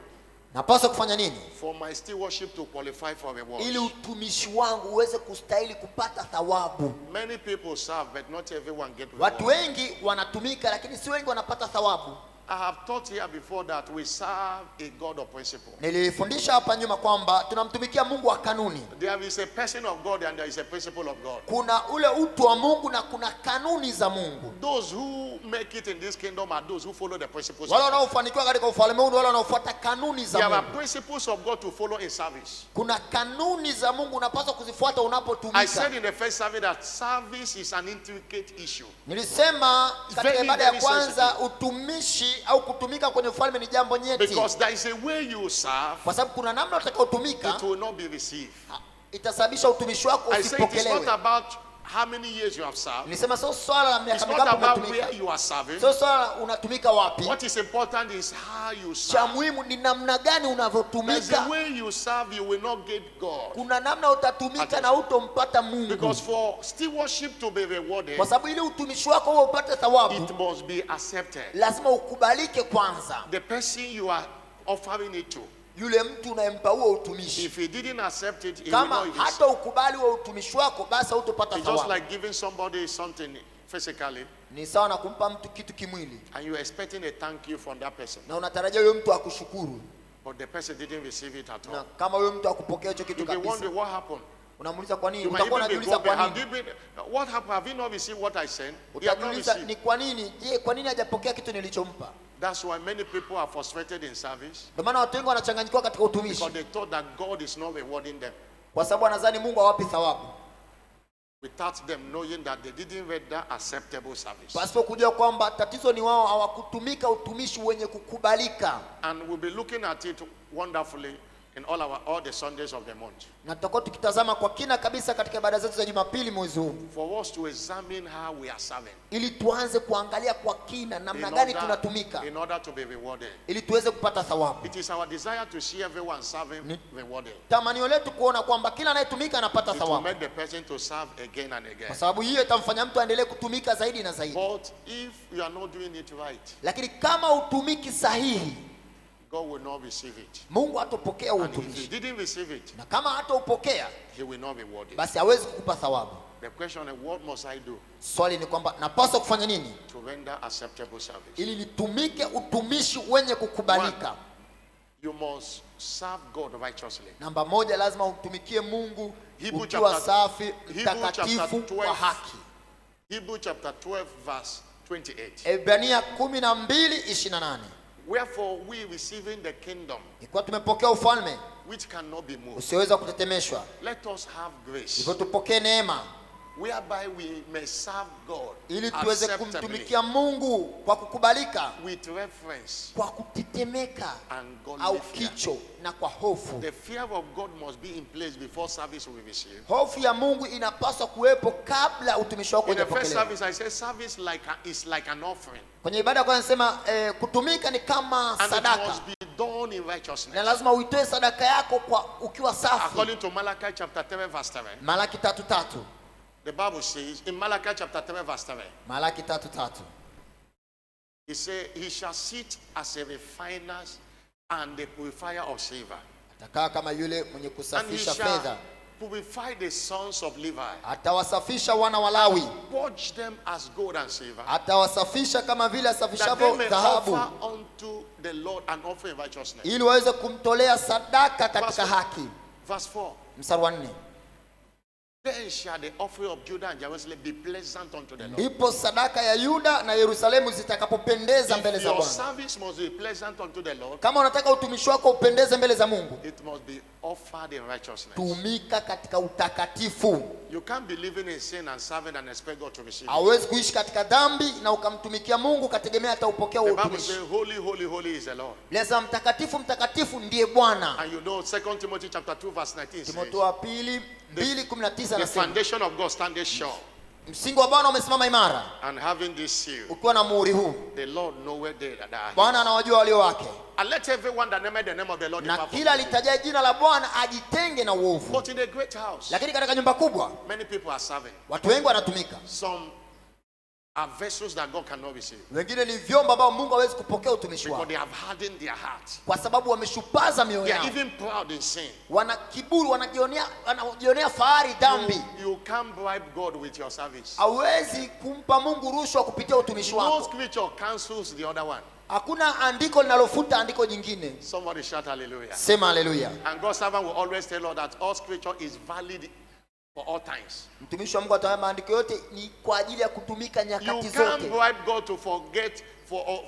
Napaswa kufanya nini for my stewardship to qualify for reward? ili utumishi wangu uweze kustahili kupata thawabu? Many people serve, but not everyone get Watu reward. wengi wanatumika, lakini si wengi wanapata thawabu. I have taught here before that we serve a God of principle. Nilifundisha hapa nyuma kwamba tunamtumikia Mungu wa kanuni. There is a person of God and there is a principle of God. Kuna ule utu wa Mungu na kuna kanuni za Mungu. Those who make it in this kingdom are those who follow the principles Wale of God. wanaofanikiwa katika ufalme huu ni wale wanaofuata kanuni za There are Mungu. principles of God to follow in service. Kuna kanuni za Mungu unapaswa kuzifuata I unapotumika. said in the first service that service is an intricate issue. Nilisema katika Very, ibada ya very kwanza, sensitive. utumishi au kutumika kwenye ufalme ni jambo nyeti, Because there is a way you serve, kwa sababu kuna namna utakayotumika it will not be received. itasababisha utumishi wako I say it is not usipokelewe. about how many years you have served. Nilisema sio swala la It's miaka not mingapi about unatumika, where you are serving. sio swala la unatumika wapi. What is important is how you Cha serve. muhimu ni namna gani There's a unavyotumika. way you serve, you will not get God. Kuna namna utatumika na utompata Mungu, Because for stewardship to be rewarded, kwa sababu ili utumishi wako uwe upate thawabu it must be accepted. lazima ukubalike kwanza. The person you are offering it to, Yule mtu unayempa huo utumishi, if he didn't accept it, he will kama not receive. hata ukubali huo utumishi wako, basi hautopata It's just thawabu. like giving somebody something physically Ni sawa na kumpa mtu kitu kimwili and you're expecting a thank you from that person, na unatarajia huyo mtu akushukuru, but the person didn't receive it at na all. kama huyo mtu akupokea hicho kitu You may kabisa, wonder what happened. unamuuliza kwa nini, You might utakuwa even be unajiuliza grumbling. kwa Have you nini, been, what happened? Have you not received what I sent? You have not utajiuliza received. ni kwa nini. Je, kwa nini hajapokea kitu nilichompa? That's why many people are frustrated in service Ndio maana watu wengi wanachanganyikiwa katika utumishi, because they thought that God is not rewarding them kwa sababu wanadhani Mungu hawapi thawabu, without them knowing that they didn't render acceptable service. pasipo kujua kwamba tatizo ni wao hawakutumika utumishi wenye kukubalika. And we'll be looking at it wonderfully in all the Sundays of the month Na tutakuwa tukitazama kwa kina kabisa katika ibada zetu za Jumapili mwezi huu, for us to examine how we are serving ili tuanze kuangalia kwa kina namna gani tunatumika, in order to be rewarded. ili tuweze kupata thawabu. It is our desire to see everyone serving rewarded. Tamanio letu kuona kwamba kila anayetumika anapata It will thawabu, make the person to serve again and again. kwa sababu hiyo itamfanya mtu aendelee kutumika zaidi na zaidi. But if you are not doing it right, Lakini kama utumiki sahihi, God will not receive it. Mungu hatopokea And if He utumishi, didn't receive it, na kama hataupokea, He will not reward it. basi hawezi kukupa thawabu. The question is, what must I do Swali ni kwamba napaswa kufanya nini to render acceptable service? ili nitumike utumishi wenye kukubalika. You must serve God righteously. Namba moja, lazima umtumikie Mungu Hebrew ukiwa chapter- safi, Hebrew chapter mtakatifu 12. wa haki. Hebrew chapter 12 verse 28. Ebrania 12:28. Wherefore we receiving the kingdom Ikiwa tumepokea ufalme which cannot be moved, usioweza kutetemeshwa, let us have grace hivyo tupokee neema whereby we may serve God ili tuweze acceptably, kumtumikia Mungu kwa kukubalika, with reverence kwa kutetemeka and au godly fear. kicho na kwa hofu. The fear of God must be in place before service will be received. Hofu ya Mungu inapaswa kuwepo kabla utumishi wako In the first hujapokelewa. service, I said service is like an offering, Kwenye ibada ya kwanza nasema kutumika ni kama and it sadaka, must be done in na righteousness. lazima uitoe sadaka yako kwa ukiwa safi. According to Malachi chapter 3 verse 7, Malaki 3:3. the Bible says in Malachi chapter 3 verse 7, Malaki 3:3. he said, he shall sit as a refiner and the purifier of silver, Atakaa kama yule mwenye and he kusafisha shall fedha, purify the sons of Levi, atawasafisha wana wa Lawi, purge them as gold and silver, atawasafisha kama vile that they asafishavyo may dhahabu, offer unto the Lord an offering of righteousness. ili waweze kumtolea sadaka Verse katika 4. haki. Verse 4. Mstari wa 4. Then shall the offering of Judah and Jerusalem be pleasant unto the Lord. Ndipo sadaka ya Yuda na Yerusalemu zitakapopendeza mbele If za your Bwana. service must be pleasant unto the Lord, Kama unataka utumishi wako upendeze mbele za Mungu, it must be offered in righteousness. tumika katika utakatifu. You can't be living in sin and serving and expect God to receive it. Hauwezi kuishi katika dhambi na ukamtumikia Mungu ukategemea ataupokea The Bible utumishi. says, holy, holy, holy is the Lord. Lazima mtakatifu mtakatifu ndiye Bwana. And you know 2 Timothy chapter 2 verse 19 says, Timotheo wa pili 2:19 the anasema foundation of God standeth sure, msingi wa Bwana umesimama imara, and having this seal, ukiwa na muhuri huu. the Lord knoweth they that are his. Bwana anawajua walio wake, And let everyone that nameth the name of the Lord na depart from kila evil. litajaye jina la Bwana ajitenge na uovu. But in a great house, Lakini katika nyumba kubwa many people are serving. watu wengi wanatumika. Some are vessels that God cannot receive, Wengine ni vyombo ambao Mungu hawezi kupokea utumishi because wao, they have hardened their heart. kwa sababu wameshupaza mioyo They are yao, even proud in sin. wana kiburi, wanajionea fahari dhambi. You can't bribe God with your service. Hauwezi kumpa Mungu rushwa kupitia utumishi No wako. scripture cancels the other one. Hakuna andiko linalofuta andiko jingine. Somebody shout hallelujah. Sema haleluya. And God's servant will always tell us that all scripture is valid for all times. Mtumishi wa Mungu atawaambia maandiko yote ni kwa ajili ya kutumika You nyakati can't zote. bribe God to forget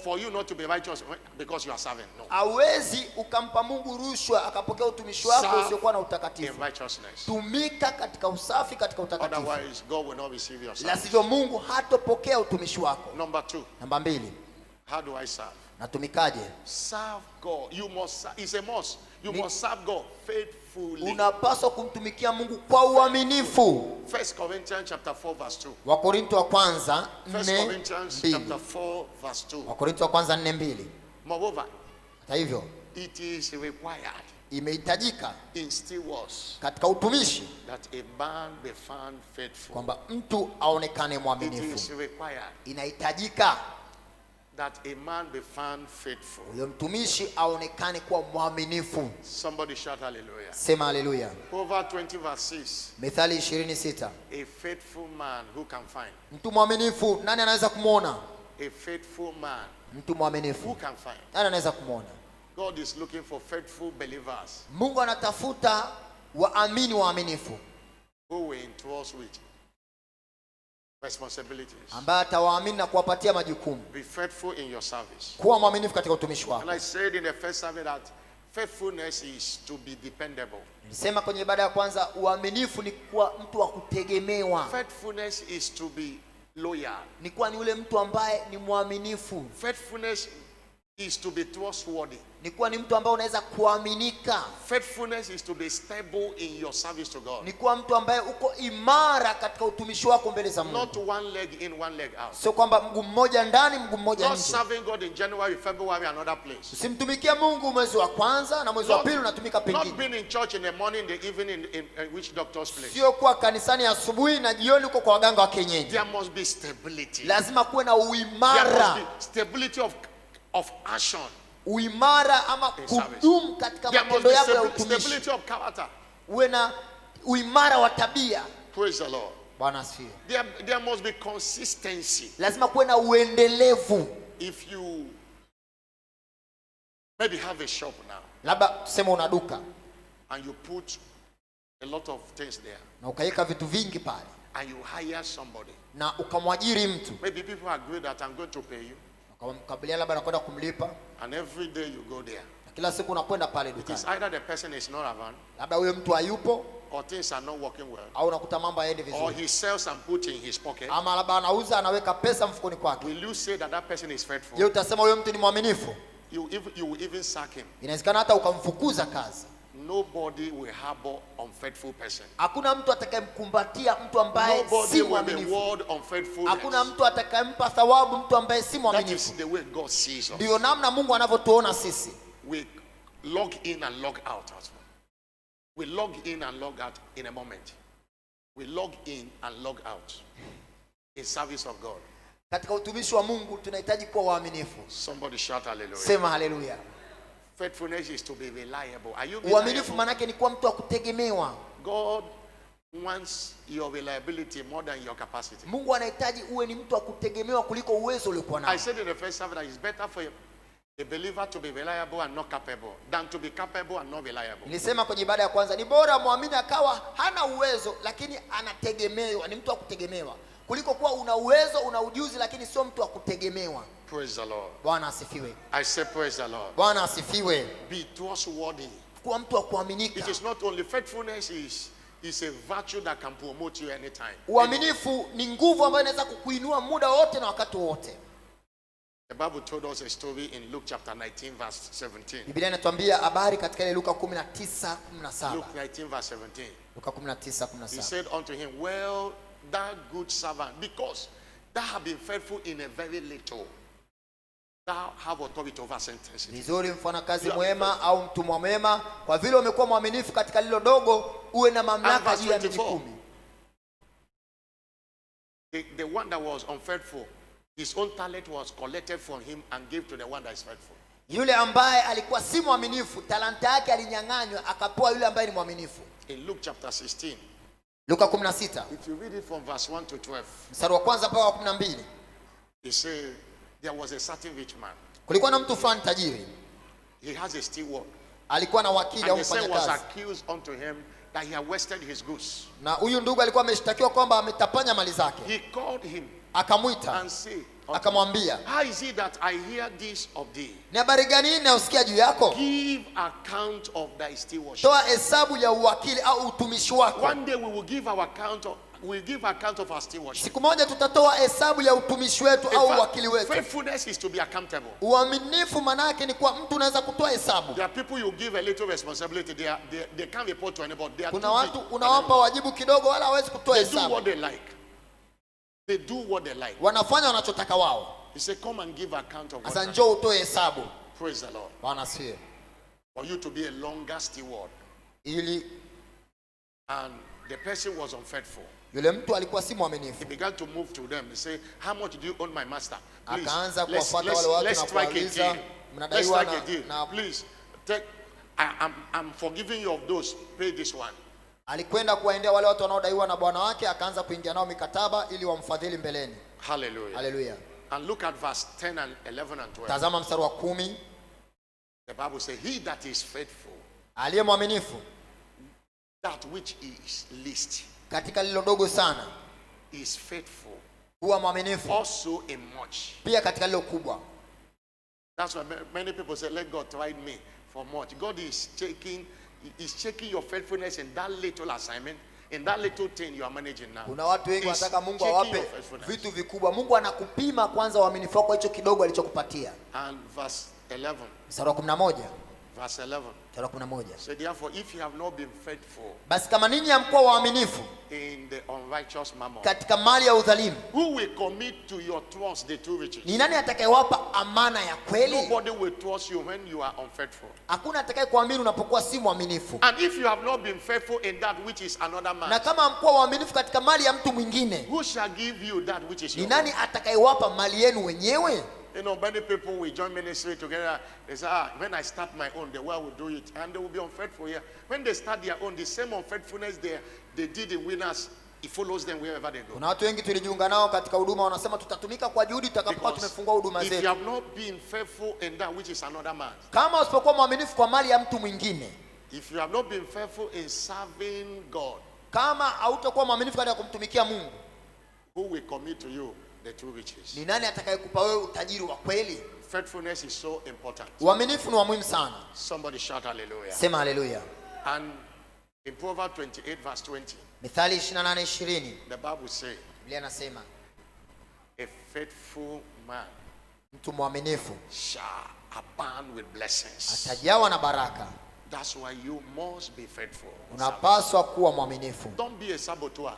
for you not to be righteous because you are serving. No. Hauwezi ukampa Mungu rushwa akapokea utumishi wako Serve usiokuwa na In utakatifu. righteousness. Tumika katika usafi, katika utakatifu. Otherwise, God will not receive your La service. sivyo Mungu hatopokea utumishi wako. Number 2, Namba 2, how do I serve? natumikaje? Serve God. You must. It's a must. You must serve God faithfully. Unapaswa kumtumikia Mungu kwa uaminifu. 1 Corinthians chapter 4 verse 2. Wakorintho wa kwanza 1 Corinthians chapter 4:2. 4 verse 2. Wakorintho wa kwanza 4:2. Moreover, Hata hivyo it is required imehitajika in stewards katika utumishi that a man be found faithful. kwamba mtu aonekane It is mwaminifu. required Inahitajika that a man be found faithful. huyo mtumishi aonekane kuwa mwaminifu. Somebody shout hallelujah. Sema haleluya. Proverbs 20 verse 6. Mithali 26. A faithful man who can find. Mtu mwaminifu nani anaweza kumwona? A faithful man Mtu who mwaminifu can find. nani anaweza kumwona? God is looking for faithful believers Mungu anatafuta waamini waaminifu who will entrust with responsibilities. ambaye atawaamini na kuwapatia majukumu. Be faithful in your service. Kuwa mwaminifu katika utumishi And wako. I said in the first service that faithfulness is to be dependable. Nilisema kwenye ibada ya kwanza, uaminifu ni kuwa mtu wa kutegemewa, Faithfulness is to be loyal. ni kuwa ni yule mtu ambaye ni mwaminifu, Faithfulness is to be trustworthy. ni kuwa ni mtu ambaye unaweza kuaminika, Faithfulness is to be stable in your service to God. ni kuwa mtu ambaye uko imara katika utumishi wako mbele za Mungu. Not one leg in, one leg out. Sio kwamba mguu mmoja ndani mguu mmoja Not nje. serving God in January, February, another place. Usimtumikie Mungu mwezi wa kwanza na mwezi wa pili unatumika Not pengine. being in church in the morning, the evening, in which doctor's place. Sio kuwa kanisani asubuhi na jioni uko kwa waganga wa kienyeji. There must be stability. Lazima kuwe na There must uimara, be stability of action. uimara ama In service. kudumu katika There must matendo be yako ya utumishi. stability of character. Uwe na uimara wa tabia. Praise the Lord. Bwana asifiwe. There must be consistency. Lazima kuwe na uendelevu. If you maybe have a shop now Labda tuseme una duka and you put a lot of things there na ukaweka vitu vingi pale and you hire somebody, na ukamwajiri mtu, maybe people agree that I'm going to pay you, ukamkabiliana labda nakwenda kumlipa, and every day you go there. na kila siku unakwenda pale It is dukani, either the person is not around labda huyo mtu hayupo or things are not working well, au unakuta mambo hayaendi or vizuri, he sells and puts in his pocket, ama labda anauza anaweka pesa mfukoni kwake, will you say that that person is faithful? je, utasema huyo mtu ni mwaminifu? You will even sack him. Inawezekana hata ukamfukuza kazi. Nobody will harbor unfaithful person. Hakuna mtu atakayemkumbatia mtu ambaye Nobody si will mwaminifu. reward unfaithfulness. Hakuna mtu atakayempa thawabu mtu ambaye si That is mwaminifu. the way God sees us. Ndio namna Mungu anavyotuona sisi. We log in and log out. We log in and log out in a moment. We log in and log out in service of God. Katika utumishi wa Mungu tunahitaji kuwa waaminifu. Somebody shout hallelujah. Sema haleluya. Faithfulness is to be reliable. Are you Uaminifu reliable? maana yake ni kuwa mtu wa kutegemewa. God wants your reliability more than your capacity. Mungu anahitaji uwe ni mtu wa kutegemewa kuliko uwezo uliokuwa nao. I said in the first service that it's better for a believer to be reliable and not capable than to be capable and not reliable. Nilisema kwenye ibada ya kwanza ni bora muamini akawa hana uwezo lakini anategemewa, ni mtu wa kutegemewa, kuliko kuwa una uwezo, una ujuzi lakini sio mtu wa kutegemewa. Praise the Lord. Bwana asifiwe. I say praise the Lord. Bwana asifiwe. Be trustworthy. Kuwa mtu wa kuaminika. It is not only faithfulness is a virtue that can promote you anytime. Uaminifu ni nguvu ambayo inaweza kukuinua muda wote na wakati wote. The Bible told us a story in Luke chapter 19 verse 17. Biblia inatuambia habari katika ile Luka 19:17. Luke 19 verse 17. Luka He 19:17. said unto him, well, thou good servant, because thou have been faithful in a very little, thou have authority over sentences. Vizuri mfanyakazi mwema au mtumwa mwema, kwa vile umekuwa mwaminifu katika lilo dogo, uwe na mamlaka juu ya miji 10. The one that was unfaithful, his own talent was collected from him and gave to the one that is faithful. Yule ambaye alikuwa si mwaminifu, talanta yake alinyang'anywa akapewa yule ambaye ni mwaminifu. In Luke chapter 16, Luka 16, if you read it from verse 1 to 12, mstari wa kwanza mpaka wa 12. he said there was a certain rich man. Kulikuwa na mtu fulani tajiri. He has a steward. Alikuwa na wakili And au the same was mfanyakazi. accused unto him that he had wasted his goods. Na huyu ndugu alikuwa ameshtakiwa kwamba ametapanya mali zake. He called him Akamwita, and said, akamwambia, how is it that I hear this of thee? ni habari gani hii ninayosikia juu yako? Give account of thy stewardship. Toa hesabu ya uwakili au utumishi wako. One day we will give our account of our stewardship. Siku moja tutatoa hesabu ya utumishi wetu In au fact, uwakili wetu. faithfulness is to be accountable. Uaminifu manake ni kwa mtu unaweza kutoa hesabu. There are people you give a little responsibility, they can't report to anybody. They are Kuna too watu big. unawapa wajibu kidogo wala hawezi kutoa They do hesabu. what they like. They do what they like. Wanafanya wanachotaka wao. He said, come and give account of Sasa what. njoo utoe hesabu. Praise the Lord. Bwana asifiwe. For you to be a longer steward. Ili And the person was unfaithful. yule mtu alikuwa si He mwaminifu. began to move to them. He said, how much do you owe my master? Please, Akaanza kuwafuata wale watu let's na strike a kuwauliza, deal. Let's mnadaiwa strike a deal. na Please, I'm forgiving you of those. Pay this one. alikwenda kuwaendea wale watu wanaodaiwa na bwana wake, akaanza kuingia nao mikataba ili wamfadhili mbeleni. Hallelujah. Haleluya. And look at verse 10 and 11 and 12. Tazama mstari wa 10. The Bible says, he that is faithful, Aliye mwaminifu that which is least, katika lilo dogo sana, is faithful huwa mwaminifu also in much. pia katika lilo kubwa. That's why many people say, let God try me for much. God is checking your faithfulness in that little assignment, in that little thing you are managing now. Kuna watu wengi He's wanataka Mungu checking awape your faithfulness. vitu vikubwa. Mungu anakupima kwanza uaminifu wako hicho kidogo alichokupatia. And verse 11. Mstari wa 11. Verse 11. Mstari wa 11. So therefore, if you have not been faithful Basi kama ninyi hamkuwa waaminifu in the unrighteous mammon, katika mali ya udhalimu, who will commit to your trust the true riches? ni nani atakayewapa amana ya kweli? Nobody will trust you when you are unfaithful. Hakuna atakayekuamini unapokuwa si mwaminifu. And if you have not been faithful in that which is another Na man, kama hamkuwa waaminifu katika mali ya mtu mwingine, who shall give you that which is ni yours? nani atakayewapa mali yenu wenyewe? You know, many people will join ministry together. They say, when I start my own, the way I will do it. And they will be unfaithful here. When they start their own, the same unfaithfulness they did in winners, it follows them wherever they go. Kuna watu wengi tulijiunga nao katika huduma wanasema tutatumika kwa juhudi tutakapokuwa Because tumefungua huduma if you zetu. have not been faithful in that which is another man, Kama usipokuwa mwaminifu kwa mali ya mtu mwingine, if you have not been faithful in serving God, kama hautakuwa mwaminifu katika kumtumikia Mungu, who will commit to you the true riches? ni nani atakayekupa wewe utajiri wa kweli? Faithfulness is so important. Uaminifu ni wa muhimu sana. Somebody shout hallelujah. Sema haleluya. And In Proverbs 28 verse 20, Mithali 28:20. the Bible says, Biblia inasema a faithful man mtu mwaminifu shall abound with blessings. atajawa na baraka. That's why you must be faithful. Unapaswa kuwa mwaminifu. Don't be a saboteur.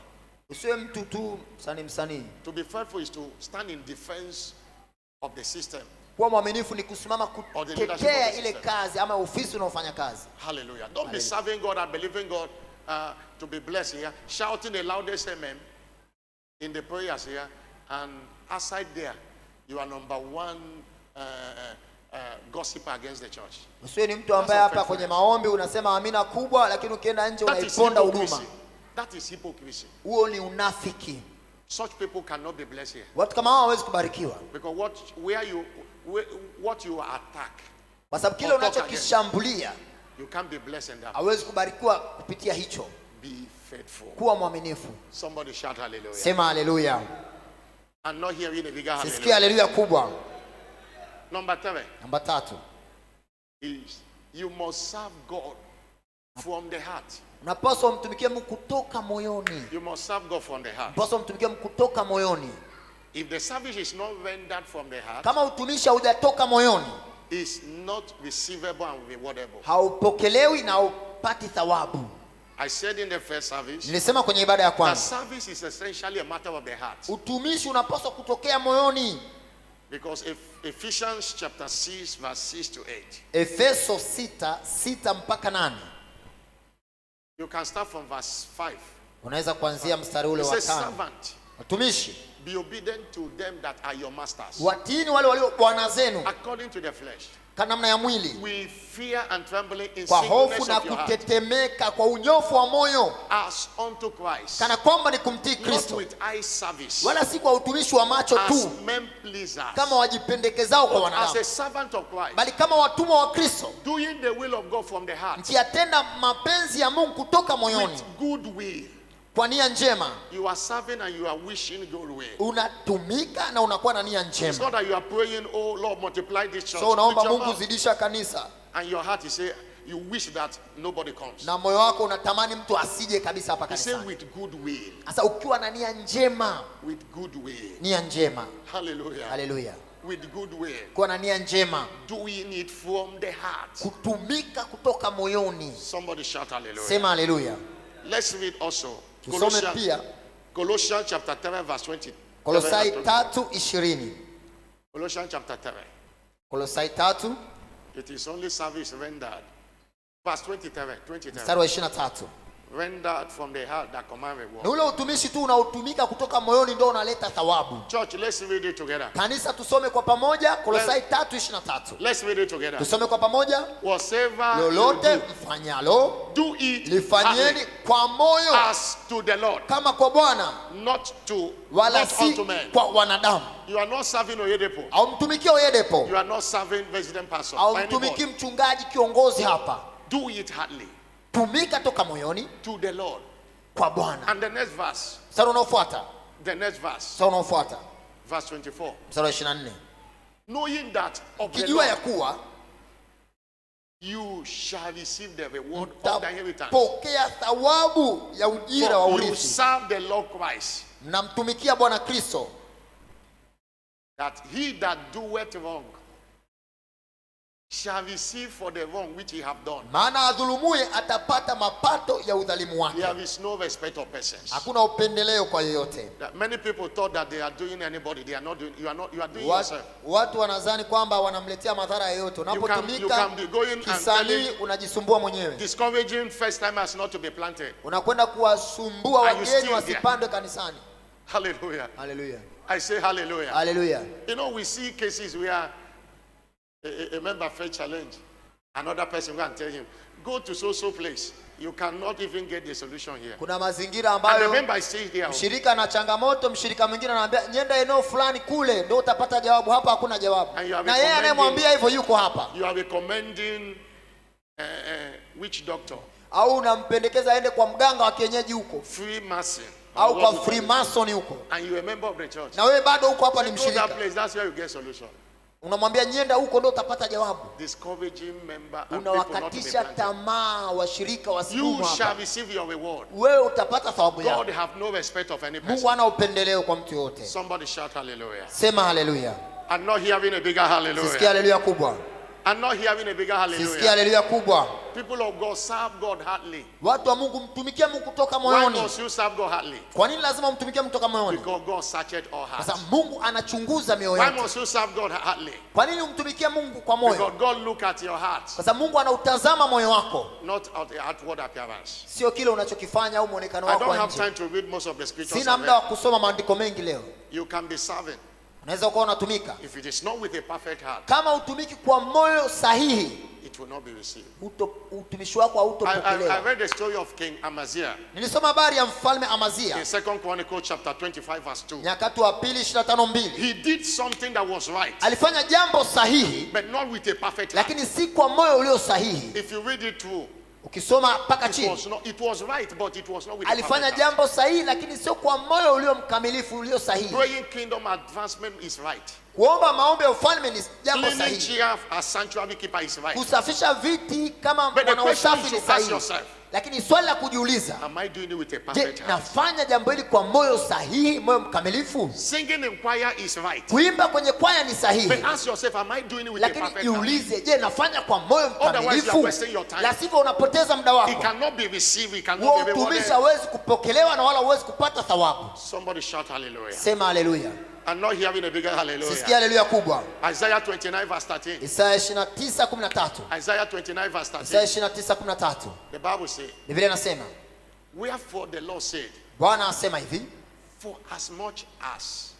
Usiwe mtu tu msanii. To be faithful is to stand in defense of the system. Kuwa mwaminifu ni kusimama Or the leadership kutetea of the ile system. kazi ama ofisi unaofanya kazi. Hallelujah. Don't be Hallelujah. serving God and believing God to be blessed here, shouting the loudest amen in the prayers here, and outside there, you are number one gossiper against the church. Usiwe ni mtu ambaye hapa kwenye maombi unasema amina kubwa, lakini ukienda nje That is unaiponda hypocrisy. huduma. That is hypocrisy. Huo ni unafiki. Such people cannot be blessed here. Watu kama hao hawezi kubarikiwa. Because what you attack, Kwa sababu kile Or talk unachokishambulia you can't be blessed in that. hawezi kubarikiwa kupitia hicho. Be faithful. Kuwa mwaminifu. Somebody shout hallelujah. Sema haleluya. I'm not hearing a bigger Sisikia hallelujah. haleluya kubwa. Number 3 Namba 3. is you must serve God from the heart. Unapaswa umtumikie Mungu kutoka moyoni. You must serve God from the heart. Unapaswa umtumikie Mungu kutoka moyoni. If the service is not rendered from the heart, Kama utumishi haujatoka moyoni, it's not receivable and rewardable. haupokelewi na haupati thawabu. I said in the first service, Nilisema kwenye ibada ya that kwanza, service is essentially a matter of the heart. utumishi unapaswa kutokea moyoni. Because if Ephesians chapter 6 verse 6 to 8, Efeso 6:6 mpaka 8. you can start from verse 5. Unaweza kuanzia mstari ule It wa says, 5. servant, Watumishi, be obedient to them that are your masters, watiini wale walio bwana zenu according to the flesh, kwa namna ya mwili, with fear and trembling in kwa hofu singleness na of your heart, kutetemeka, kwa unyofu wa moyo, as unto Christ, kana kwamba ni kumtii not Kristo, with eye service, wala si kwa utumishi wa macho as tu men pleasers, kama wajipendekezao kwa but as a wanadamu, servant of Christ, bali kama watumwa wa Kristo, doing the will of God from the heart, mkiyatenda mapenzi ya Mungu kutoka moyoni, with good will. kwa nia njema. You are serving and you are wishing good will. Unatumika na unakuwa na nia It's not njema. that you are praying, oh Lord, multiply this church. So unaomba With your Mungu mouth. zidisha kanisa, And your heart is say you wish that nobody comes. na moyo wako unatamani mtu asije kabisa hapa He say kanisani. with good will. Sasa ukiwa na nia njema, With good will. nia njema, Hallelujah. haleluya, With good will. kuwa na nia njema, Doing it from the heart. kutumika kutoka moyoni. Somebody shout hallelujah. Sema haleluya. Let's read also. Tusome pia Colossians chapter 3 verse 20. Kolosai 3:20. Colossians chapter 3. Kolosai 3 It is only service rendered. Verse 23. mstari wa 23. Rendered from the heart that command Na reward. ule utumishi tu unaotumika kutoka moyoni ndio unaleta thawabu. Church, let's read it together. Kanisa, tusome kwa pamoja Kolosai 3:23. Let's read it together. Tusome kwa pamoja. Whatever Lolote you mfanyalo do it lifanyeni heartily, kwa moyo as to the Lord, kama kwa Bwana, not wala not si unto men. kwa wanadamu. You are not serving Oyedepo. Au mtumikie Oyedepo, You are not serving resident pastor. au or mtumiki anybody. mchungaji kiongozi hapa. Do it heartily Tumika toka moyoni to the Lord. kwa Bwana. And the next verse, Mstari unaofuata, verse 24. mstari wa 24. Knowing that of the Kijua ya Lord kuwa you shall receive the reward of the inheritance. utapokea thawabu ya ujira wa For you urithi. serve the Lord Christ, Mnamtumikia Bwana Kristo, that he that doeth wrong shall receive for the wrong which he have done. maana adhulumuye atapata mapato ya udhalimu wake. There is no respect of persons. Hakuna upendeleo kwa yeyote. That many people thought that they are doing anybody. They are not doing. You are doing yourself. Watu wanadhani kwamba wanamletea madhara yoyote. You Unapotumika can be going and kisanii telling, unajisumbua mwenyewe. discouraging first timers not to be planted. Unakwenda kuwasumbua And you wageni still wasipandwe kanisani. Hallelujah. Haleluya. I say hallelujah. Haleluya. You know, we see cases where a member faith challenge. Another person go and tell him, go to so place. You cannot even get the solution here. Kuna mazingira And the ambayo member is saying there. mshirika na changamoto, mshirika mwingine anamwambia nyenda eneo fulani kule ndio utapata jawabu, hapa hakuna jawabu. And you are Na yeye recommending- anayemwambia hivyo yuko hapa. You are recommending which doctor? Au unampendekeza aende kwa mganga wa kienyeji huko Freemason. au Or kwa what you call it. Freemason huko. And you are a member of the church. Na wewe bado huko hapa ni Go that mshirika. place, that's where you get solution. unamwambia nyenda huko ndio utapata jawabu. discouraging member and people not to be Unawakatisha planted. tamaa washirika You wasidumu shall hapa. receive your reward. Wewe utapata thawabu yako. God have no respect of any Mungu person. hana upendeleo kwa mtu yote. Somebody shout hallelujah. Sema haleluya. I'm not hearing a bigger Sisikia hallelujah. haleluya kubwa. I'm not hearing a bigger Sisikia hallelujah. haleluya kubwa. People of God, serve God heartily. Watu wa Mungu, mtumikie Mungu kutoka Why moyoni. must you serve God heartily? Kwa nini lazima umtumikie Mungu kutoka moyoni? Because God searcheth all Kwa hearts. sababu Mungu anachunguza mioyo Why yetu. must you serve God heartily? Kwa nini umtumikie Mungu kwa moyo? Because God look at your heart, Kwa sababu Mungu anautazama moyo wako, not at the outward appearance. sio kile unachokifanya au muonekano I wako don't wa have nje. time to read most of the scriptures. Sina I muda wa read. kusoma maandiko mengi leo. You can be serving. Unaweza kuwa unatumika. If it is not with a perfect heart, Kama utumiki kwa moyo sahihi, it will not be received. utumishi wako I hautopokelewa. read the story of King Amaziah Nilisoma habari ya mfalme Amazia, in 2 Chronicles chapter 25 verse 2. Nyakati wa pili 25:2. He did something that was right, Alifanya jambo sahihi, but not with a perfect heart. lakini si kwa moyo ulio sahihi. If you read it through, Ukisoma mpaka it chini, was right, but it was not with a alifanya perfect heart. jambo sahihi, lakini sio kwa moyo ulio mkamilifu, ulio sahihi. Praying kingdom advancement is right. Kuomba maombi ya ufalme ni jambo Cleaning sahihi. chair as sanctuary keeper is right. Kusafisha viti kama But the mwana question usafi you ni should ask sahihi. yourself, Lakini swali la kujiuliza, am I doing it with a je, perfect heart? nafanya jambo hili kwa moyo sahihi, moyo mkamilifu? Singing in choir is right. Kuimba kwenye kwaya ni But sahihi, ask yourself, am I doing it with a lakini perfect heart? jiulize, je, nafanya kwa moyo Otherwise you are mkamilifu? wasting your time. La sivyo unapoteza muda It wako. cannot be received, it cannot Huo be utumishi rewarded. hauwezi kupokelewa na wala huwezi kupata thawabu. Somebody shout hallelujah. Sema haleluya. I'm not hearing a bigger Sisikia hallelujah. haleluya kubwa. Isaiah 29 verse 13. Isaya 29:13. Isaiah 29 verse Isaya 13. 29:13. The Bible says, Biblia inasema, wherefore the Lord said, Bwana asema hivi, for as much as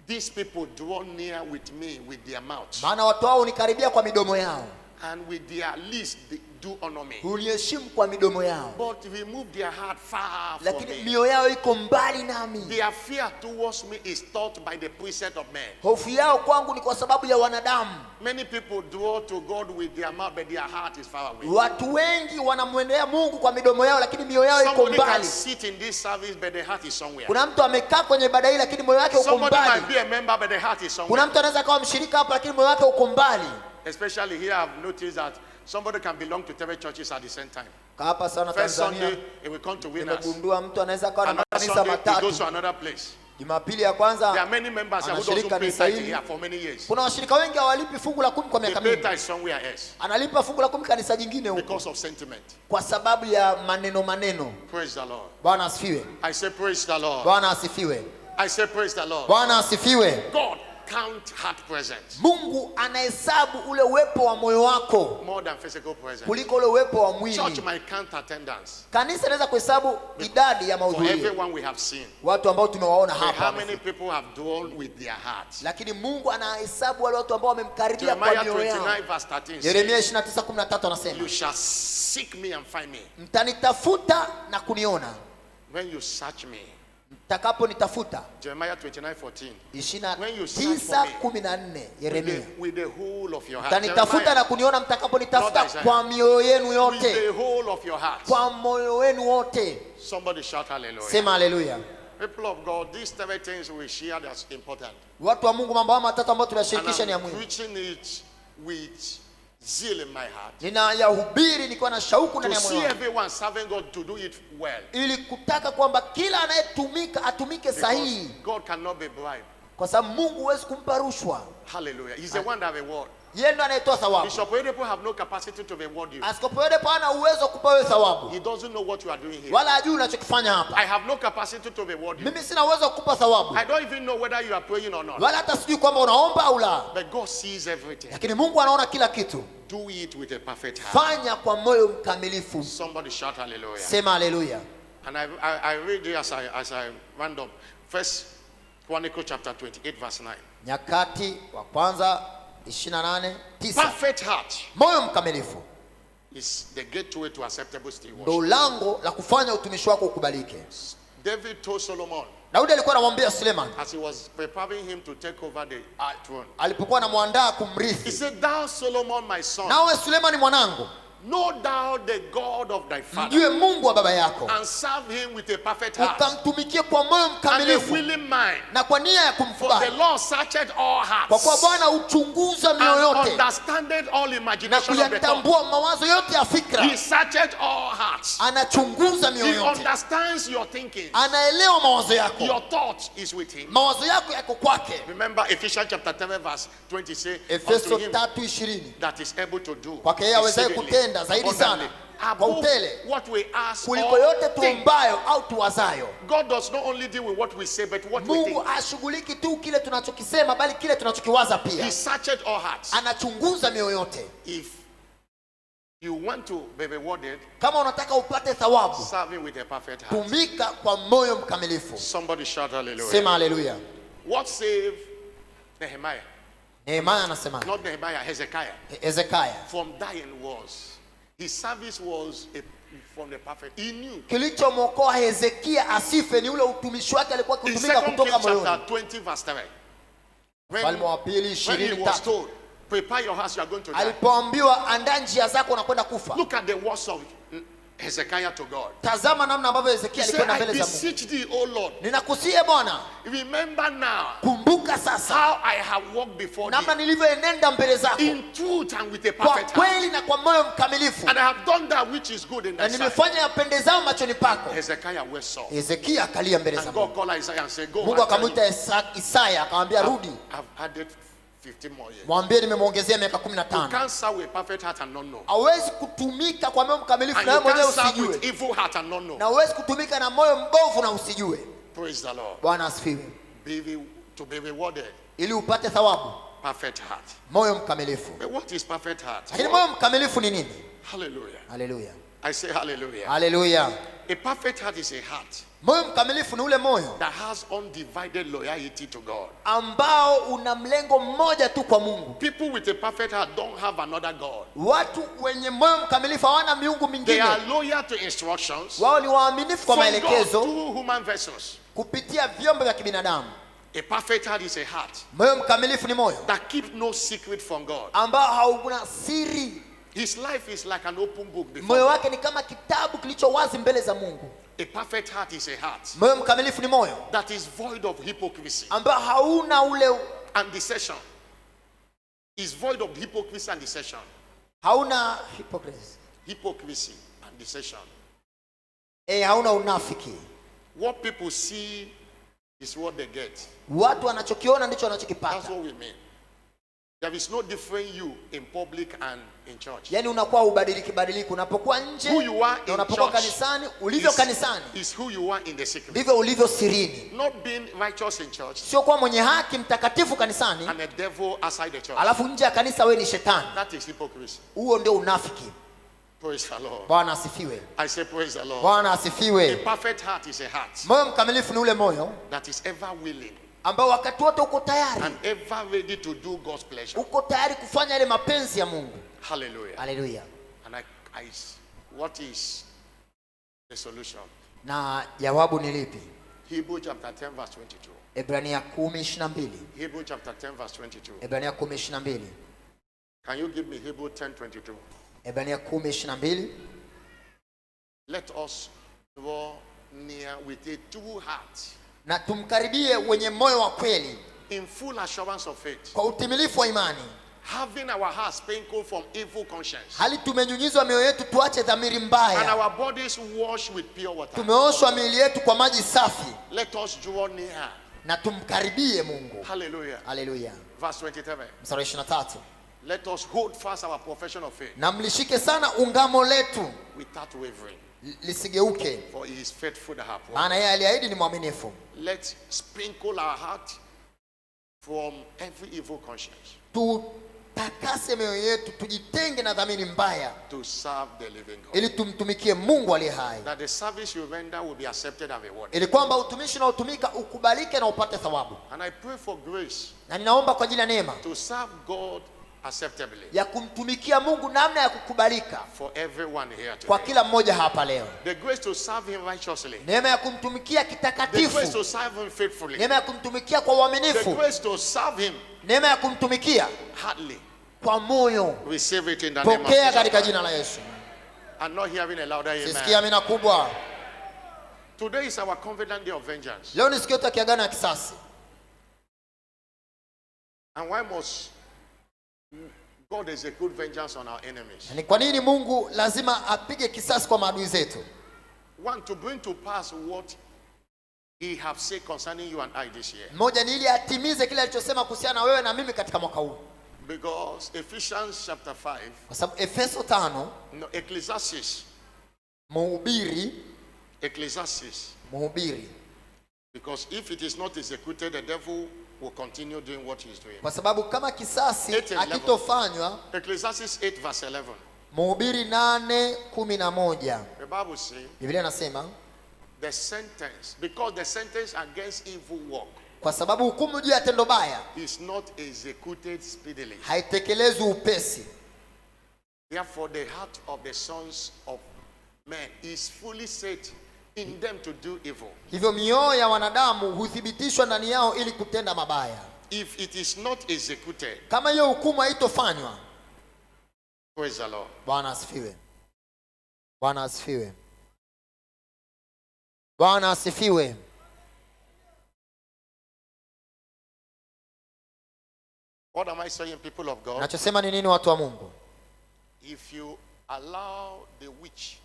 these people draw near with me with their mouths, maana watu hao unikaribia kwa midomo yao, and with their lips they do honor me, huniheshimu kwa midomo yao, but remove their heart far from lakini me. mioyo yao iko mbali nami. Their fear towards me is taught by the precept of men. Hofu yao kwangu ni kwa sababu ya wanadamu. Many people draw to God with their mouth, but their heart is far away. Watu wengi wanamwendea Mungu kwa midomo yao, lakini mioyo yao iko Somebody can mbali. sit in this service, but the heart is somewhere. Kuna mtu amekaa kwenye ibada hii, lakini moyo wake uko Somebody mbali. might be a member, but the heart is somewhere. Kuna mtu anaweza akawa mshirika hapa, lakini moyo wake uko mbali. Especially here, I've noticed that somebody can belong to 3 churches at the same time. Hapa sana First Tanzania, Sunday, it will come to winners. nimegundua mtu anaweza akawa na Another makanisa Sunday, he goes matatu. to another place. Jumapili ya There are kwanza many members here who anashirika don't pay kanisa tithe hili. here for many years. Kuna washirika wengi hawalipi fungu la 10 kwa They miaka pay mingi. tithe somewhere else Analipa fungu la 10 kanisa jingine huko because of sentiment. kwa sababu ya maneno. Praise the Lord. Bwana asifiwe. I say praise the Lord. Bwana asifiwe. I say praise the Lord. Bwana asifiwe. God count heart presence Mungu anahesabu ule uwepo wa moyo wako more than physical presence. kuliko ule uwepo wa Church mwili. might count attendance Kanisa inaweza kuhesabu idadi ya for mahudhurio, everyone we have seen. watu ambao tumewaona But how hapa, many people have drawn with their hearts? lakini Mungu anahesabu wale watu ambao wamemkaribia kwa Jeremiah mioyo yao. 29 verse 13 Yeremia says, 29:13 anasema, you shall seek me and find me mtanitafuta na kuniona when you search me. mtakaponitafuta. Jeremiah 29:14. 29:14 Yeremia, With the whole of your heart. mtanitafuta Jeremiah, na kuniona mtakaponitafuta Not Isaiah. kwa mioyo yenu with yote, the whole of your heart. kwa moyo wenu wote. Somebody shout hallelujah. Sema haleluya. People of God, these 3 things we share that's important. Watu wa Mungu, mambo haya matatu ambayo And tunashirikisha ni ya I'm muhimu. preaching it with zeal in my heart. Ninayahubiri nikiwa na shauku ndani To ya moyo see wangu, everyone serving God to do it well. ili kutaka kwamba kila anayetumika atumike Because sahihi, God cannot be bribed. kwa sababu Mungu huwezi kumpa rushwa. Hallelujah. He's the one that reward. Yeye ndo anayetoa thawabu. Bishop Oyedepo have no capacity to reward you. Askofu Oyedepo hana uwezo wa kupa wewe thawabu, He doesn't know what you are doing here. wala hajui unachokifanya hapa. I have no capacity to reward you. Mimi sina uwezo wa kukupa thawabu, I don't even know whether you are praying or not. wala hata sijui kwamba unaomba au la, But God sees everything. lakini Mungu anaona kila kitu. Do it with a perfect heart. Fanya kwa moyo mkamilifu. Somebody shout hallelujah. Sema haleluya. And I read it as I round up. First Chronicles chapter 28 verse 9. Nyakati wa kwanza 28:9. Perfect heart Moyo mkamilifu is the gateway to acceptable ndio stewardship. lango la kufanya utumishi wako ukubalike. David told Solomon Daudi alikuwa anamwambia Suleiman as he was preparing him to take over the throne. alipokuwa anamwandaa He kumrithi, said, thou Solomon my son, nawe Suleiman mwanangu, know thou the God of thy father, mjue Mungu wa baba yako, and serve him with a perfect heart ukamtumikie kwa moyo and a mkamilifu willing mind. na kwa nia ya For the kumkubali, Lord searcheth all kwa kuwa hearts Bwana huchunguza mioyo and yote understandeth all na imagination of the thought. kuyatambua mawazo yote ya fikra. He searcheth all hearts. Anachunguza mioyo He yote, understands your thinking. anaelewa mawazo yako, Your thought is with him. mawazo yako yako kwake. Remember Ephesians chapter 10 verse 20 say, Efeso unto him 3:20, that is able to do kwake yeye awezaye exceedingly kutenda zaidi sana abundantly kwa above utele what we ask kuliko or yote think. tuombayo au tuwazayo. God does not only deal with what we say but what we Mungu think. hashughuliki tu kile tunachokisema bali kile tunachokiwaza pia. He searcheth all hearts. Anachunguza mioyo yote. If you want to be rewarded, Kama unataka upate thawabu, serve him with a perfect heart. tumika kwa moyo mkamilifu. Somebody shout hallelujah. Sema haleluya. What saved Nehemiah? Nehemia anasema, Not Nehemiah, Hezekiah. Hezekiah, From dying was his service was from the perfect. He knew. kilichomwokoa Hezekia asife ni ule utumishi wake alikuwa In akitumika 2 kutoka Kings moyoni. chapter 20 verse 3. Mfalme wa pili When he was 23, told, prepare your house, you are going to die. alipoambiwa andaa njia zako unakwenda kufa. Look at the words of Hezekiah to God. Tazama namna ambavyo He Hezekia said, alikwenda I mbele za Mungu. beseech thee, O Lord, Ninakusihi Bwana, remember now kumbuka sasa how I have walked before namna thee nilivyoenenda mbele zako in truth and with a kwa perfect heart. kweli na kwa moyo mkamilifu, And I have done that which is good in na thy sight. nimefanya yapendezao machoni pako. Hezekiah well saw. Hezekia akalia mbele za And Mungu. God called Isaiah and said, go Mungu and tell him, akamwita Isaya akamwambia, rudi I've added 15 more years. mwambie nimemwongezea miaka You 15. can't serve with perfect heart and not know. Hawezi kutumika kwa moyo mkamilifu And na you wewe mwenyewe can't serve with usijue, evil heart and not know. na hawezi kutumika na moyo mbovu na usijue. Praise the Lord. Bwana asifiwe. To be rewarded, Ili upate thawabu, perfect heart. moyo mkamilifu. But what is perfect heart? Lakini moyo mkamilifu ni nini? Hallelujah. Haleluya, I say hallelujah. haleluya. A perfect heart is a heart Moyo mkamilifu ni ule moyo that has undivided loyalty to God. ambao una mlengo mmoja tu kwa Mungu. People with a perfect heart don't have another God. Watu wenye moyo mkamilifu hawana miungu They mingine. are loyal to instructions Wao ni waaminifu kwa from God maelekezo through human vessels. kupitia vyombo vya kibinadamu. A perfect heart is a heart Moyo mkamilifu ni moyo that keeps no secret from God. ambao hauna siri. His life is like an open book before Moyo God. wake ni kama kitabu kilicho wazi mbele za Mungu. A perfect heart is a heart Moyo mkamilifu ni moyo that is void of hypocrisy ambao hauna ule, and deception. Is void of hypocrisy and deception. hauna hypocrisy, Hypocrisy and deception. hauna unafiki. What people see is what they get. Watu wanachokiona ndicho That's wanachokipata. what we mean. There is no different you in public and in church. Yaani unakuwa ubadiliki unapokuwa nje Who you are na in unapokuwa church kanisani. Ulivyo kanisani is who you are in the secret. ndivyo ulivyo sirini. Not being righteous in church Sio kuwa mwenye haki mtakatifu kanisani and a devil outside the church. alafu nje ya kanisa wewe ni shetani. That is hypocrisy. Huo ndio unafiki. Praise the Lord. Bwana asifiwe. I say praise the Lord. Bwana A asifiwe. perfect heart is a heart Moyo mkamilifu ni ule moyo that is ever willing ambao wakati wote uko tayari, and ever ready to do God's pleasure. uko tayari kufanya yale mapenzi ya Mungu. Hallelujah. Haleluya. And what is the solution? Na jawabu ni lipi? Hebrew chapter 10 verse 22. Ebrania 10:22. Hebrew chapter 10 verse 22. Ebrania 10:22. Can you give me Hebrew 10:22? Ebrania 10:22. Let us draw near with a true heart, Na tumkaribie wenye moyo wa kweli in full assurance of faith, kwa utimilifu wa imani, having our hearts sprinkled from evil conscience, hali tumenyunyizwa mioyo yetu tuache dhamiri and mbaya, our bodies washed with pure water. tumeoshwa miili yetu kwa maji safi, Let us draw near. na tumkaribie Mungu. Hallelujah. Haleluya. Verse 27. Mstari 23. Let us hold fast our profession of faith Na mlishike sana ungamo letu without wavering, lisigeuke, for he is faithful that have promised. maana yeye aliahidi ni mwaminifu. Let's sprinkle our heart from every evil conscience Tutakase mioyo yetu, tujitenge na dhamiri mbaya to serve the living God. ili tumtumikie Mungu aliye hai, That the service you render will be accepted and rewarded. ili kwamba utumishi unaotumika ukubalike na upate thawabu. And I pray for grace Na ninaomba kwa ajili ya neema to serve God acceptably ya kumtumikia Mungu namna ya kukubalika for everyone here kwa today. kila mmoja hapa leo. The grace to serve him righteously. Neema ya kumtumikia The grace kitakatifu, to serve him faithfully. neema ya kumtumikia kwa The uaminifu, grace to serve him neema ya kumtumikia heartily. kwa moyo. Receive it in the name of Pokea katika Jesus. jina la Yesu. I'm not hearing a louder Sisikia amen. amina kubwa. Today is our covenant day of vengeance. Leo ni siku yetu ya kiagano ya kisasi. And why must God execute vengeance on our enemies? Ni kwa nini Mungu lazima apige kisasi kwa maadui zetu? One, to bring to pass what he have said concerning you and I this year. Moja ni ili atimize kile alichosema kuhusiana na wewe na mimi katika mwaka huu. Because Ephesians chapter 5, Kwa sababu Efeso 5, no, Ecclesiastes, Mhubiri. because if it is not executed, the devil will continue doing what he's doing. Kwa sababu kama kisasi 8:11. hakitofanywa, Ecclesiastes 8 verse 11. Mhubiri 8:11. The Bible says, Biblia inasema the sentence, because the sentence against evil work kwa sababu hukumu juu ya tendo baya is not executed speedily. haitekelezwi upesi. Therefore, the heart of the sons of men is fully set in them to do evil. Hivyo mioyo ya wanadamu huthibitishwa ndani yao ili kutenda mabaya. If it is not executed, Kama hiyo hukumu haitofanywa. praise the Lord. Bwana asifiwe. Bwana asifiwe. Bwana asifiwe. What am I saying, people of God? Nachosema ni nini, watu wa Mungu? If you allow the witch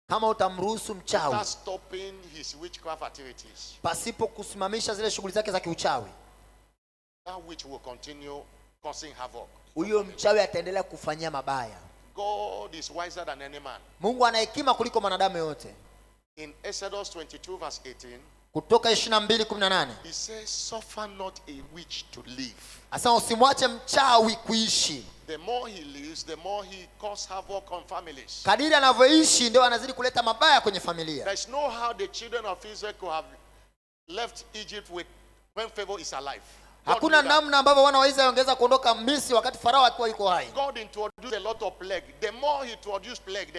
Kama utamruhusu mchawi without stopping his witchcraft activities, pasipo kusimamisha zile shughuli zake za kiuchawi, that witch will continue causing havoc. huyo mchawi ataendelea kufanyia mabaya. God is wiser than any man. Mungu ana hekima kuliko mwanadamu yote. In Exodus 22 verse 18, Kutoka 22:18 he says, suffer not a witch to live. asema usimwache mchawi kuishi. The more he lives, the more he causes havoc on families. Kadiri anavyoishi ndio anazidi kuleta mabaya kwenye familia. There's no how the children of Israel could have left Egypt when Pharaoh is alive. God Hakuna knew that. namna ambavyo wana wa Israeli wangeweza kuondoka Misri wakati Farao akiwa yuko hai. God introduced a lot of plague. The more he introduced plague,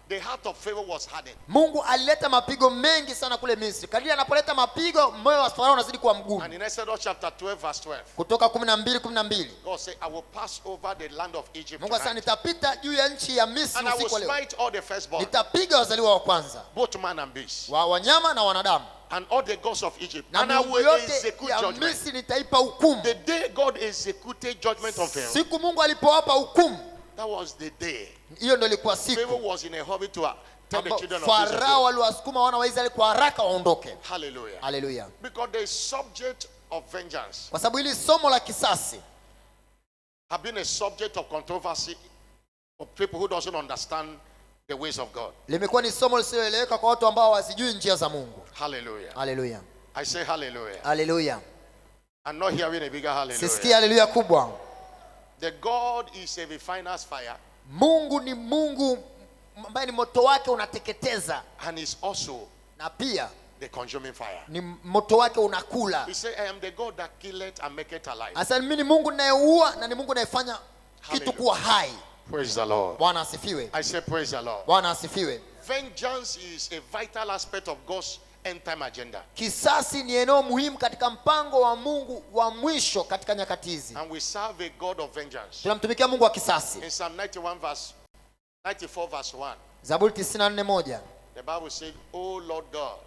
the heart of Pharaoh was hardened. Mungu alileta mapigo mengi sana kule Misri. Kadiri anapoleta mapigo, moyo wa Farao unazidi kuwa mgumu. And in Exodus chapter 12 verse 12, Kutoka 12:12 God said, I will pass over the land of Egypt Mungu asema tonight, nitapita juu ya nchi ya Misri and I will usiku wa leo. smite all the firstborn, Nitapiga wazaliwa wa kwanza, both man and beast, wa wanyama na wanadamu. and all the gods of Egypt, Na and I miungu will yote execute ya judgment. Misri nitaipa hukumu. The day God executed judgment on Pharaoh, Siku Mungu alipowapa hukumu, that was the day hiyo ndio ilikuwa Pharaoh siku was in a hurry to tell the ambao children of Israel. Farao aliwasukuma wana wa Israeli kwa haraka waondoke. Hallelujah. Haleluya. Because the subject of vengeance Kwa sababu hili somo la kisasi have been a subject of controversy for people who doesn't understand the ways of God. limekuwa ni somo lisiloeleweka kwa watu ambao hawazijui njia za Mungu. Hallelujah. Haleluya. I say hallelujah. Haleluya. I'm not hearing a bigger Sisikia hallelujah. haleluya kubwa. The God is a refiner's fire, Mungu ni Mungu ambaye ni moto wake unateketeza, and is also na pia the consuming fire. ni moto wake unakula. He said, I am the God that killeth and maketh alive. Asa mimi ni Mungu ninayeua na ni Mungu ninayefanya kitu Hallelujah. kuwa hai. Praise the Lord. Bwana asifiwe. I say praise the Lord. Bwana asifiwe. Vengeance is a vital aspect of God's end time agenda. Kisasi ni eneo muhimu katika mpango wa Mungu wa mwisho katika nyakati hizi. And we serve a God of vengeance. Tunamtumikia Mungu wa kisasi. In Psalm 94 verse 1, Zaburi 94:1. the Bible said, O Lord God,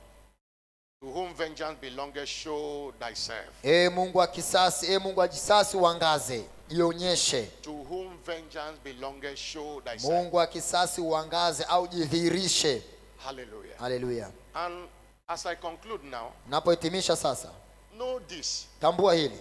to whom vengeance belongeth, show thyself. Mungu wa kisasi, Mungu wa kisasi uangaze, jionyeshe. To whom vengeance belongeth, show thyself. Mungu wa kisasi uangaze au jidhihirishe. Hallelujah. Haleluya. And as I conclude now, Napohitimisha sasa, know this, tambua hili,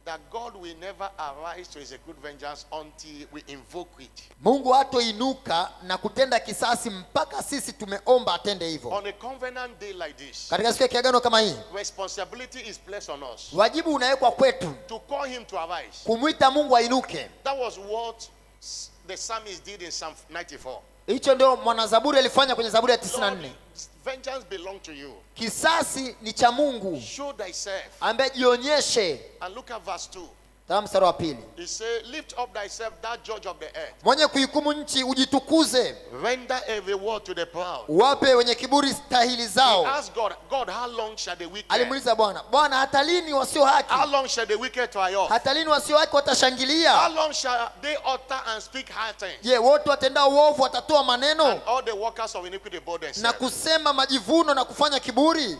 that God will never arise to execute vengeance until we invoke it. Mungu hatoinuka na kutenda kisasi mpaka sisi tumeomba atende hivyo. On a covenant day like this, Katika siku ya kiagano kama hii, responsibility is placed on us wajibu unawekwa kwetu to call him to arise. kumwita Mungu ainuke. That was what the psalmist did in Psalm 94. Hicho ndio mwanazaburi alifanya kwenye Zaburi ya Lord, 94. vengeance belongs to you. Kisasi ni cha Mungu, Show thyself. ambaye jionyeshe. And look at verse 2. Tazama mstari wa pili. He said, lift up thyself, thou judge of the earth. Mwenye kuhukumu nchi ujitukuze, Render every word to the proud. wape wenye kiburi stahili He zao. asked God, God, how long shall the wicked? Alimuuliza Bwana, Bwana hata lini wasio haki? How long shall the wicked triumph? Hata lini wasio haki How watashangilia? long shall they utter and speak high things? Je, wote watendao uovu watatoa And maneno all the workers of iniquity bold na themselves. kusema majivuno na kufanya kiburi?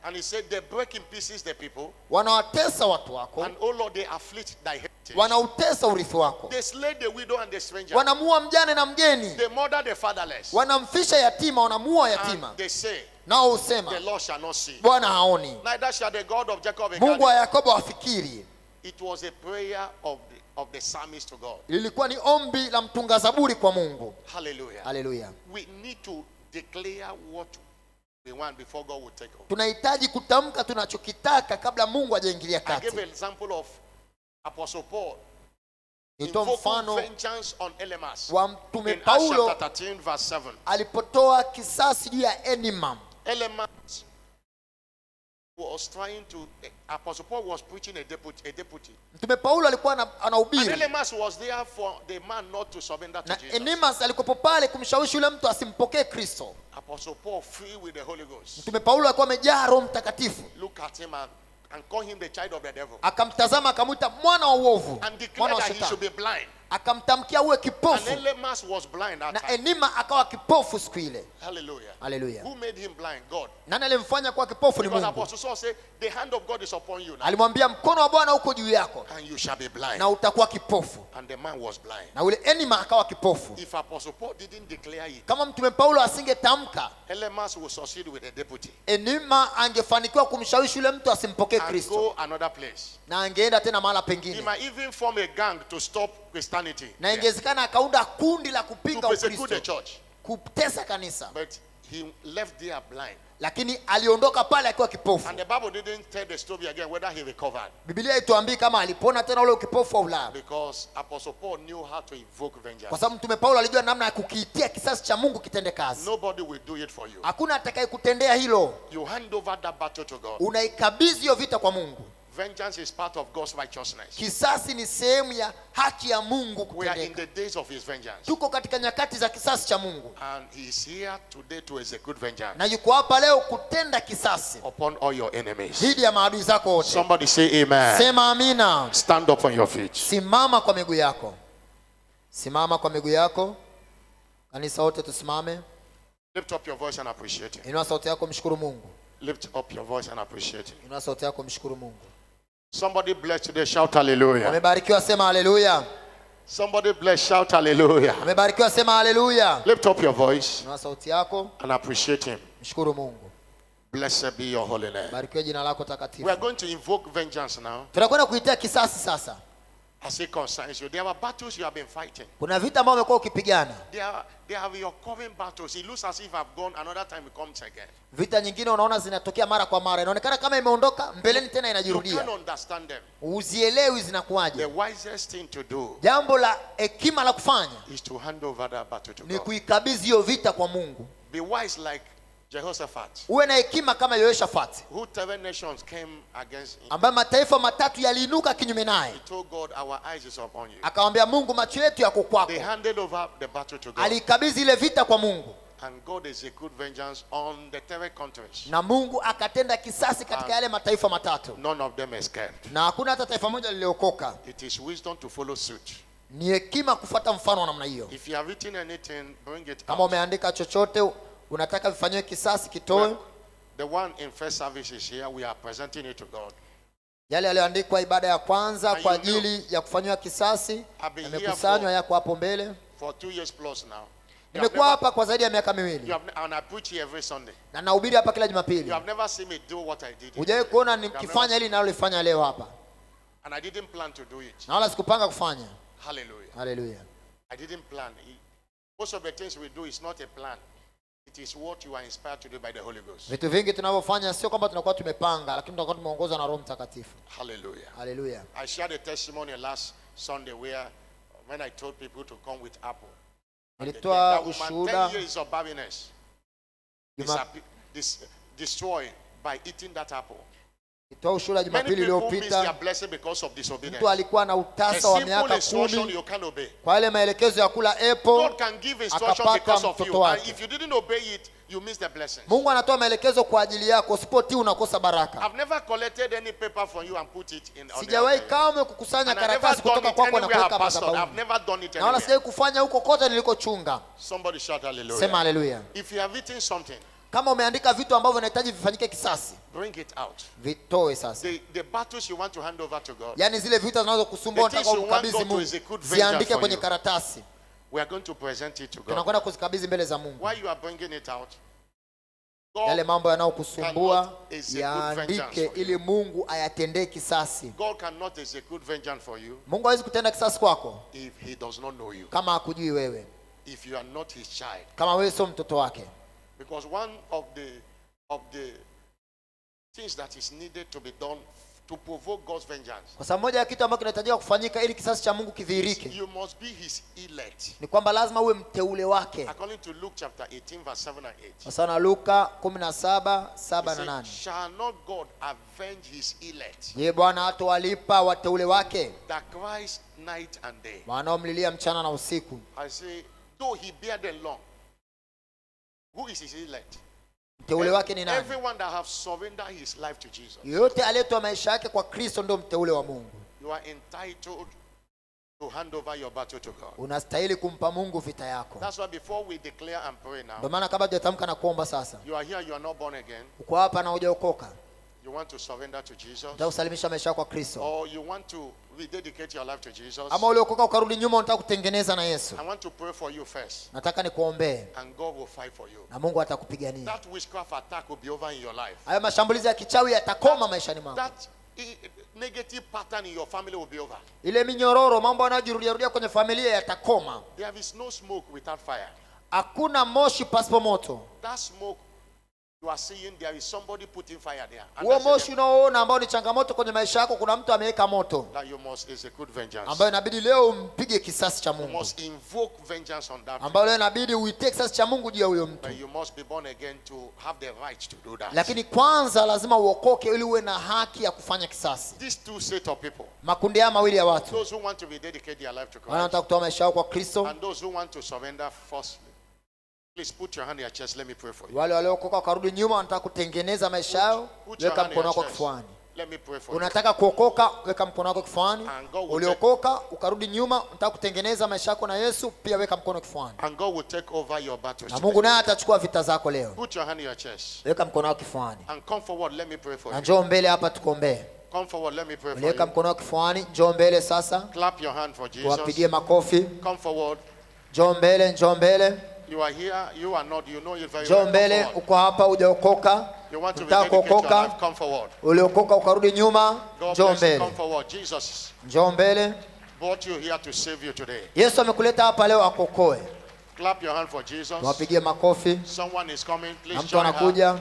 And he said, they break in pieces the people. Wanawatesa watu wako, And oh Lord, they afflict thy heritage. wanautesa urithi wako, They slay the widow and the stranger. wanamuua mjane na mgeni, They murder the fatherless. wanamfisha yatima, wanamuua yatima. And they say, Nao the husema Lord shall not see. Bwana haoni, Neither shall the God of Jacob Mungu regard wa it. Yakobo afikiri. It was a prayer of the psalmist to God. Lilikuwa ni ombi la mtunga zaburi kwa Mungu. Hallelujah. Haleluya. We need to declare what we want before God will take over. Tunahitaji kutamka tunachokitaka kabla Mungu hajaingilia I kati. gave an example of Apostle Paul Nitoa invoking mfano vengeance on Elymas wa mtume in Acts Paulo chapter 13 verse 7. alipotoa kisasi juu ya Enima. Elymas was trying to, Apostle Paul was preaching a deputy. Mtume Paulo alikuwa And anahubiri Elymas was there for the man not to surrender to na Jesus. Enimas alikuwa pale kumshawishi yule mtu asimpokee Kristo. Apostle Paul, filled with the Holy Ghost, Mtume Paulo alikuwa amejaa Roho Mtakatifu, look at him and call him the child of the devil. akamtazama akamwita mwana wa uovu, And declared mwana wa that he should shetani, be blind. akamtamkia uwe And kipofu, Elymas was blind that na time. Enima akawa kipofu siku ile. Hallelujah. Haleluya. Who made him blind? God. Nani alimfanya kuwa kipofu? Ni Because Mungu. Apostle Saul said, the hand of God is upon you now, Alimwambia mkono wa Bwana uko juu yako and you shall be blind. na utakuwa kipofu. And the man was blind. Na ule Enima akawa kipofu. If Apostle Paul didn't declare it, Kama mtume Paulo asingetamka, Elymas will succeed with the deputy Enima angefanikiwa kumshawishi yule mtu asimpokee and Kristo, go another place. na angeenda tena mahala He pengine, might even form a gang to stop Christianity, na yeah, ingewezekana akaunda kundi la to kupinga persecute the Ukristo, church. kutesa kanisa. But he left there blind. Lakini aliondoka pale akiwa kipofu. And the Bible didn't tell the story again whether he recovered, Biblia haituambii kama alipona tena ule ukipofu au la, because Apostle Paul knew how to evoke vengeance. kwa sababu mtume Paulo alijua namna ya kukiitia kisasi cha Mungu kitende kazi. Nobody will do it for you. Hakuna atakayekutendea hilo. You hand over that battle to God. Unaikabidhi hiyo vita kwa Mungu. Vengeance is part of God's righteousness. Kisasi ni sehemu ya haki ya Mungu We are in kutendeka. the days of his vengeance. Tuko katika nyakati za kisasi cha Mungu, And he is here today to execute vengeance na yuko hapa leo kutenda kisasi upon all your enemies. dhidi ya maadui zako wote. Somebody say amen. Sema amina. Stand up on your feet. Simama kwa miguu yako. Simama kwa miguu yako. Kanisa wote tusimame. Lift up your voice and appreciate him. Inua sauti yako, mshukuru Mungu. Lift up your voice and appreciate him. Inua sauti yako, mshukuru Mungu. Somebody blessed today, shout hallelujah. Amebarikiwa, sema haleluya. Somebody blessed, shout hallelujah. Amebarikiwa, sema haleluya. Lift up your voice Inua sauti yako, and appreciate him. mshukuru Mungu. Blessed be your holy name. Barikiwe jina lako We are takatifu. going to invoke vengeance now Tunakwenda kuitia kisasi sasa. as it concerns you. There are battles you have been fighting. Kuna vita ambavyo umekuwa ukipigana. They are your current battles. It looks as if I've gone, another time it comes again. Vita nyingine unaona zinatokea mara kwa mara, inaonekana kama imeondoka, mbeleni tena You inajirudia. can't understand them. Uzielewi The zinakuwaje. wisest thing to do Jambo la hekima la kufanya is to hand over that battle to ni God. kuikabidhi hiyo vita kwa Mungu. Be wise like Jehoshaphat, Uwe na hekima kama Yehoshafati, who 7 nations came against him. ambaye mataifa matatu yaliinuka kinyume naye. He told God, our eyes is upon you. Akamwambia Mungu, macho yetu yako kwako. They handed over the battle to God. Alikabidhi ile vita kwa Mungu, And God executed vengeance on the 3 countries. na Mungu akatenda kisasi katika yale mataifa matatu, None of them escaped. na hakuna hata taifa moja liliokoka. It is wisdom to follow suit. Ni hekima kufuata mfano wa namna hiyo. If you have written anything, bring it Kama out. umeandika chochote unataka vifanywe kisasi, kitoe. Well, the one in first service is here. We are presenting it to God. Yale yaliyoandikwa ibada ya kwanza And kwa you know, ajili ya kufanywa kisasi I've been here yamekusanywa, yako hapo mbele. for 2 years plus now. You have Nimekuwa never- hapa kwa zaidi ya miaka you miwili have, and I preach here every Sunday. na nahubiri hapa kila You Jumapili. have never seen me do what I did. Hujawahi here. kuona You have nikifanya never- hili ninalolifanya leo hapa, And I didn't plan to do it. na wala sikupanga kufanya. Hallelujah. Haleluya. I didn't plan. Most of the things we do is not a plan. It is what you are inspired to do by the Holy Ghost. Vitu vingi tunavyofanya sio kwamba tunakuwa tumepanga, lakini tunakuwa tumeongozwa na Roho Mtakatifu. Hallelujah. Haleluya. I shared a testimony last Sunday where when I told people to come with apple. And Nilitoa that woman, 10 ushuhuda years of barrenness, Juma- destroyed by eating that apple. Nitoa ushuhuda Many Jumapili people miss their iliyopita. blessing because of disobedience. Mtu alikuwa na A utasa wa simple miaka instruction 10 you can obey. kwa ile maelekezo ya kula apple. God can give instruction Akapata because of mtoto you. And wake. if you didn't obey it, you miss the blessing. Mungu anatoa maelekezo kwa ajili yako, usipotii unakosa baraka. I've never collected any paper from you and put it in on the Sijawahi altar. kamwe kukusanya And I never karatasi done kutoka it kwako na anywhere, kuweka Pastor. I've madhabahuni. never done it Na wala anywhere. sijawahi kufanya huko kote nilikochunga. Somebody shout hallelujah. Sema haleluya. If you have eaten something, Kama umeandika vitu ambavyo vinahitaji vifanyike kisasi, bring it out. vitoe sasa. The battles you want to hand over to God, Yaani zile vita zinazokusumbua The unataka things you want umkabidhi God to Mungu, execute vengeance ziandike for kwenye you. karatasi. we are going to present it to God. Tunakwenda kuzikabidhi mbele za Mungu. While you are bringing it out, Yale God, mambo yanayokusumbua cannot execute yaandike vengeance for ili Mungu ayatendee kisasi. God cannot execute vengeance for you Mungu hawezi kutenda kisasi kwako if He does not know you, kama hakujui wewe, if you are not His child. kama wewe sio mtoto wake. Because one of the things that is needed to be done to provoke God's vengeance, Kwa sababu moja ya kitu ambacho kinahitajika kufanyika ili kisasi cha Mungu kidhihirike you must be His elect. ni kwamba lazima uwe mteule wake. According to Luke chapter 18 verse 7 and 8. Kwa sababu na Luka 17:7 He na said, 8. shall not God avenge His elect Je, Bwana hatawalipa wateule wake that cries night and day? wanaomlilia mchana na usiku? I say, though He bear them long, who is His elect? Mteule wake ni nani? Everyone that have surrendered his life to Jesus. Yoyote aliyetoa maisha yake kwa Kristo ndio mteule wa Mungu. You are entitled to hand over your battle to God. Unastahili kumpa Mungu vita yako. That's why before we declare and pray Ndio now, maana kabla hujatamka na kuomba sasa, you are here, you are not born again. uko hapa na hujaokoka, You want to surrender to Jesus, unataka kusalimisha maisha yako kwa Kristo, or you want to rededicate your life to Jesus. ama uliokoka ukarudi nyuma unataka kutengeneza na Yesu, I want to pray for you first, nataka nikuombee and God will fight for you. na Mungu atakupigania. That witchcraft attack will be over in your life. Hayo mashambulizi ya kichawi yatakoma maishani mwako. That negative pattern in your family will be over. Ile minyororo, mambo yanayojirudia rudia kwenye familia yatakoma. There is no smoke without fire. Hakuna moshi pasipo moto. That smoke you are seeing, there is somebody putting fire there. And Huo that's the moshi unaoona ambao ni changamoto kwenye maisha yako, kuna mtu ameweka moto that you must execute vengeance. ambayo inabidi leo umpige kisasi cha You Mungu, must invoke vengeance on that. ambayo leo inabidi uitie kisasi cha Mungu juu ya huyo mtu. But you must be born again to have the right to do that. Lakini kwanza lazima uokoke ili uwe na haki ya kufanya kisasi. These two set of people, Makundi haya mawili ya watu, those who want to rededicate their life to wale Christ, wanataka kutoa maisha yao kwa Kristo, and those who want to surrender firstly. Please put your hand in your chest. Let me pray for you. wale waliokoka wakarudi nyuma wanataka kutengeneza maisha yao, Put your weka hand in mkono your wako chest. kifuani. Let me pray for you. Unataka kuokoka, weka mkono wako kifuani. And God will Uliokoka ukarudi nyuma, unataka kutengeneza maisha yako na Yesu, pia weka mkono kifuani. And God will take over your battles. Na Mungu today. naye atachukua vita zako leo. Put your hand in your chest Weka mkono wako kifuani. and come forward. Let me pray for Na you. njoo mbele hapa tukuombee. Come forward. Let me pray for Uliweka you. mkono wako kifuani, njoo mbele sasa. Clap your hand for Wapigie Jesus. makofi. Come forward. Njoo mbele, njoo mbele. You are here. You are not. You know it very Njoo well. Come mbele, forward. uko hapa hujaokoka. You want to Unataka rededicate your kuokoka, life. Come forward. uliokoka ukarudi nyuma, God njoo bless you. Come mbele. forward. Jesus Njoo mbele. brought you here to save you today. Yesu amekuleta hapa leo akuokoe. Clap your hand for Jesus. Wapigie makofi. Someone is coming. Na Please mtu join her. anakuja.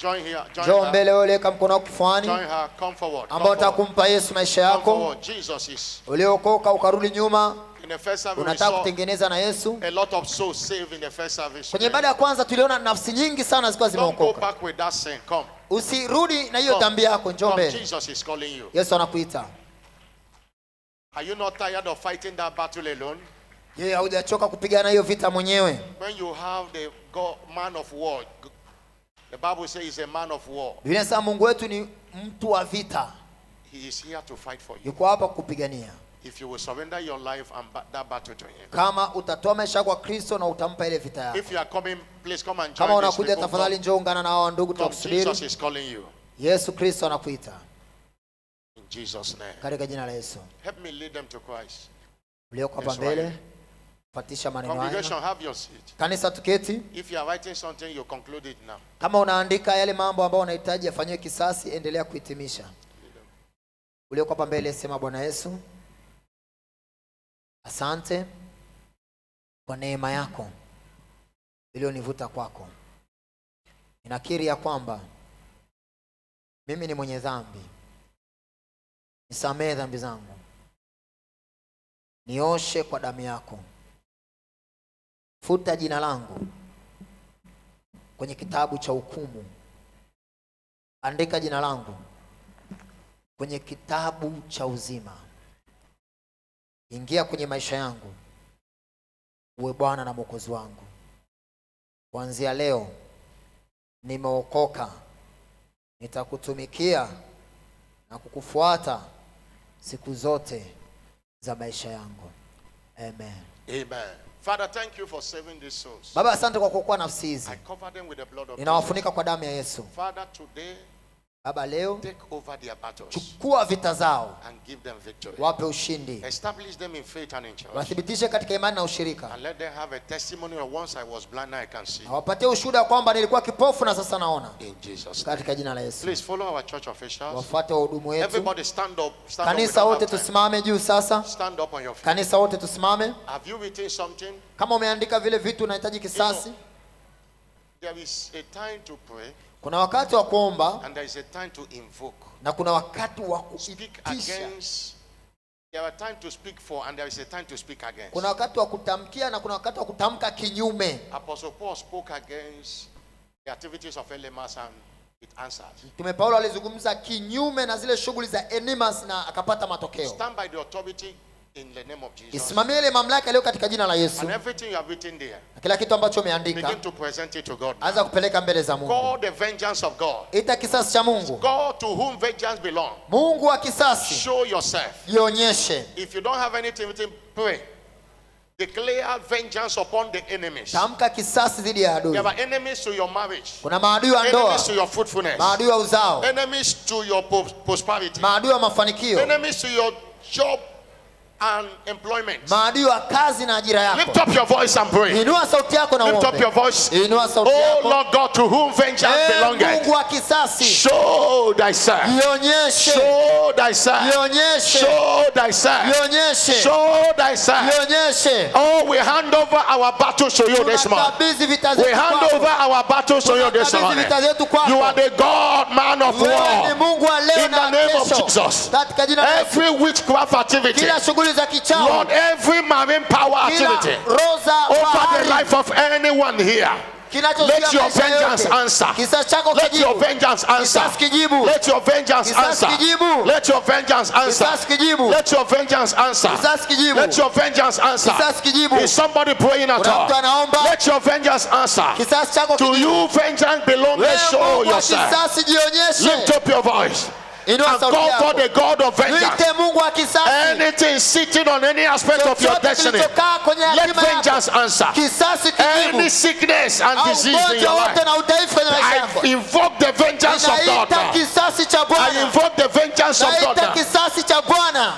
Join here. Join Njoo her. mbele wewe, weka mkono wako kifuani, Join her. Come forward. ambao Come unataka forward. kumpa Yesu maisha Come yako. forward. Jesus is. Uliokoka ukarudi nyuma, In the first service, we unataka saw kutengeneza na Yesu. a lot of souls saved in the first service. Kwenye ibada ya kwanza tuliona nafsi nyingi sana zilikuwa Don't go zimeokoka. back with that sin. Come. Usirudi na hiyo Come. dhambi yako, njoo Come. mbele. Jesus is calling you. Yesu anakuita. Are you not tired of fighting that battle alone? Je, haujachoka kupigana hiyo vita mwenyewe? When you have the man of war, the Bible says he's a man of war. Biblia inasema Mungu wetu ni mtu wa vita. He is here to fight for you. Yuko hapa kupigania. If you will surrender your life and that battle to him. Kama utatoa maisha yako kwa Kristo na utampa ile vita yako. If you are coming, please come and Kama join these unakuja people. tafadhali njoo ungana na hao ndugu Come. tukusubiri. Jesus is calling you. Yesu Kristo anakuita. In Jesus' name. Katika jina la Yesu. Help me lead them to Christ. Ulioko hapa Yes, right. mbele, fuatisha maneno Congregation, haya. have your seat. Kanisa tuketi. If you are writing something, you conclude it now. Kama unaandika yale mambo ambayo unahitaji afanywe kisasi, endelea kuhitimisha. Ulioko hapa mbele, sema Bwana Yesu, asante kwa neema yako iliyonivuta kwako. Ninakiri ya kwamba mimi ni mwenye dhambi. Nisamehe dhambi zangu. Nioshe kwa damu yako. Futa jina langu kwenye kitabu cha hukumu. Andika jina langu kwenye kitabu cha uzima. Ingia kwenye maisha yangu, uwe Bwana na Mwokozi wangu. Kuanzia leo nimeokoka, nitakutumikia na kukufuata siku zote za maisha yangu. Amen. Amen. Father, thank you for saving these souls. Baba, asante kwa kuokoa nafsi hizi. I cover them with the blood of Ninawafunika kwa damu ya Yesu. Father, today, Baba, leo take over their battles chukua vita zao, and give them victory. wape ushindi, Establish them in faith and in trust. wathibitishe katika imani na ushirika, And let them have a testimony of once I was blind, now I can see. na wapatie ushuhuda kwamba nilikuwa kipofu na sasa naona, In Jesus' name. katika jina la Yesu. Please follow our church officials. Wafuate wahudumu wetu. Everybody stand up. Stand up. We Kanisa don't wote have time. tusimame juu sasa. Stand up on your feet. Kanisa wote tusimame. Have you written something? Kama umeandika vile vitu unahitaji kisasi, There is a time to pray kuna wakati wa kuomba and there is a time to invoke. na kuna wakati wa Speak kuitisha. against. There are time to speak for and there is a time to speak against. Kuna wakati wa kutamkia na kuna wakati wa kutamka kinyume. Apostle Paul spoke against the activities of Elymas and it answered. Mtume Paulo alizungumza kinyume na zile shughuli za Elymas na akapata matokeo. Stand by the authority in the name of Jesus. Isimamie ile mamlaka iliyo katika jina la Yesu. And everything you have written there, Na kila kitu ambacho umeandika, begin to present it to God. anza kupeleka mbele za Mungu. Call the vengeance of God. Ita kisasi cha Mungu. God to whom vengeance belongs. Mungu wa kisasi, Show yourself. jionyeshe. If you don't have anything, pray. Declare vengeance upon the enemies. Tamka kisasi dhidi ya adui. There are enemies to your marriage. Kuna maadui wa ndoa, Enemies to your fruitfulness. maadui wa uzao, Enemies to your prosperity. maadui wa mafanikio, Enemies to your job and employment. maadui wa kazi na ajira Lift yako. up your voice and pray. Inua sauti yako na Lift up your uombe. voice. Inua sauti Oh yako. Lord God, to whom vengeance belongeth. Mungu wa kisasi, Show thyself. jionyeshe. Show thyself. Jionyeshe. Show thyself. Jionyeshe. Show thyself. Jionyeshe. Oh, we hand over our battles to you this morning. Tunakabidhi vita We zetu hand kwako. over our battles to you this Tunakabidhi morning. vita zetu kwako. You are the God, man of Wewe ni war. Mungu wa leo In na the name of kesho. Jesus. Katika jina la Yesu. Every witchcraft activity, Kila shughuli za kichawi, Lord, every marine power kila activity roho za over the bahari, life of anyone here. kinachozuia Let your maisha vengeance yote. answer. Kisasi chako Let your kijibu. vengeance answer. Kisasi kijibu. Let your vengeance Kisasi answer. kijibu. Let your vengeance answer. Kisasi kijibu. Let your vengeance answer. Kisasi kijibu. Let your vengeance answer. Kisasi kijibu. Is somebody praying at Kuna mtu all? anaomba. Let your vengeance answer. Kisasi chako To kijibu. you vengeance belongs. Wewe Show Mungu wa yourself. kisasi, jionyeshe. Lift up your voice Inua and sauti call for yako. the God of vengeance. Mwite Mungu wa kisasi. Anything sitting on any aspect of your Chochote destiny, kilichokaa kwenye let hatima yako. vengeance answer. Kisasi kijibu. Any sickness and Au disease in ugonjwa your wote life, na udhaifu kwenye maisha I yako. invoke the vengeance of God Naita now. kisasi cha I Bwana. invoke the vengeance of God Naita now. kisasi cha Bwana.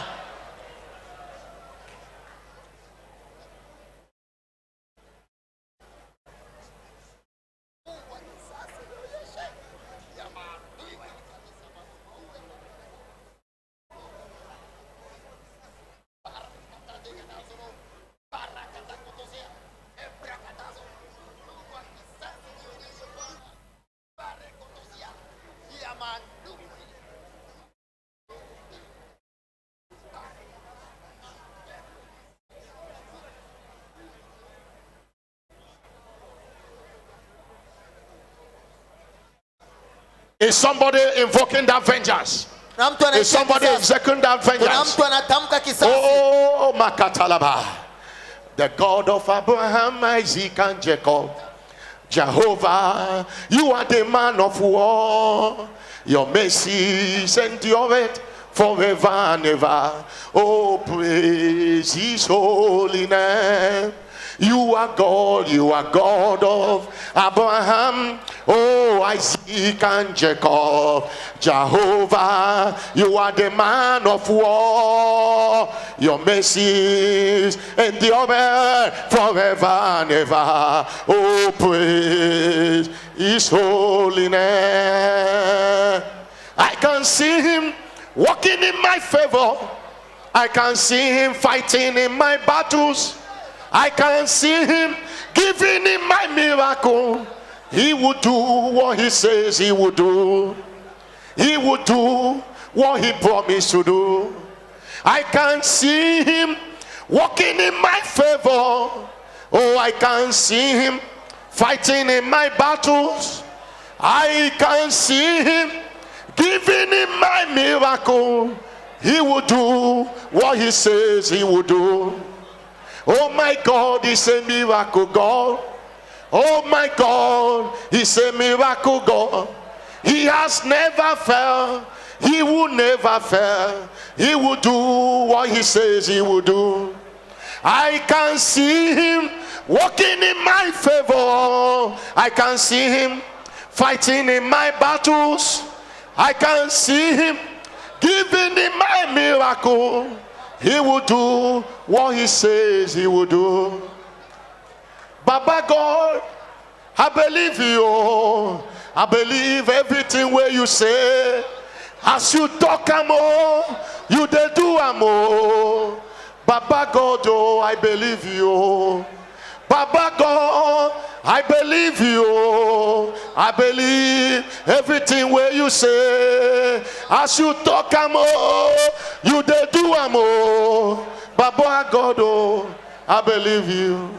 Is somebody invoking that vengeance? Na mtu Is anaita somebody kisasi. executing that Kuna vengeance? mtu anatamka kisasi. Oh, Makatalaba. The God of Abraham, Isaac, and Jacob. Jehovah, you are the man of war. Your mercies endure forever and ever. Oh, praise his holy name. You are God of Abraham, oh Isaac and Jacob. Jehovah, you are the man of war. Your mercies endure forever and ever. Oh, praise his holy name. I can see him walking in my favor. I can see him fighting in my battles. I can see him giving him my miracle. He would do what he says he would do. He would do what he promised to do. I can see him walking in my favor. Oh, I can see him fighting in my battles. I can see him Giving him my miracle, he will do what he says he will do. Oh my God, he's a miracle God. Oh my God, he's a miracle God. He has never failed. He will never fail. He will do what he says he will do. I can see him walking in my favor. I can see him fighting in my battles. I can see him giving me my miracle. He will do what he says he will do. Baba God, I believe you. I believe everything where you say. As you talk, amo, you they do, amo. Baba God, oh, I believe you. Baba God, I believe you. I believe everything where you say. As you talk, amo, you they do, amo. Baba God, oh, I believe you.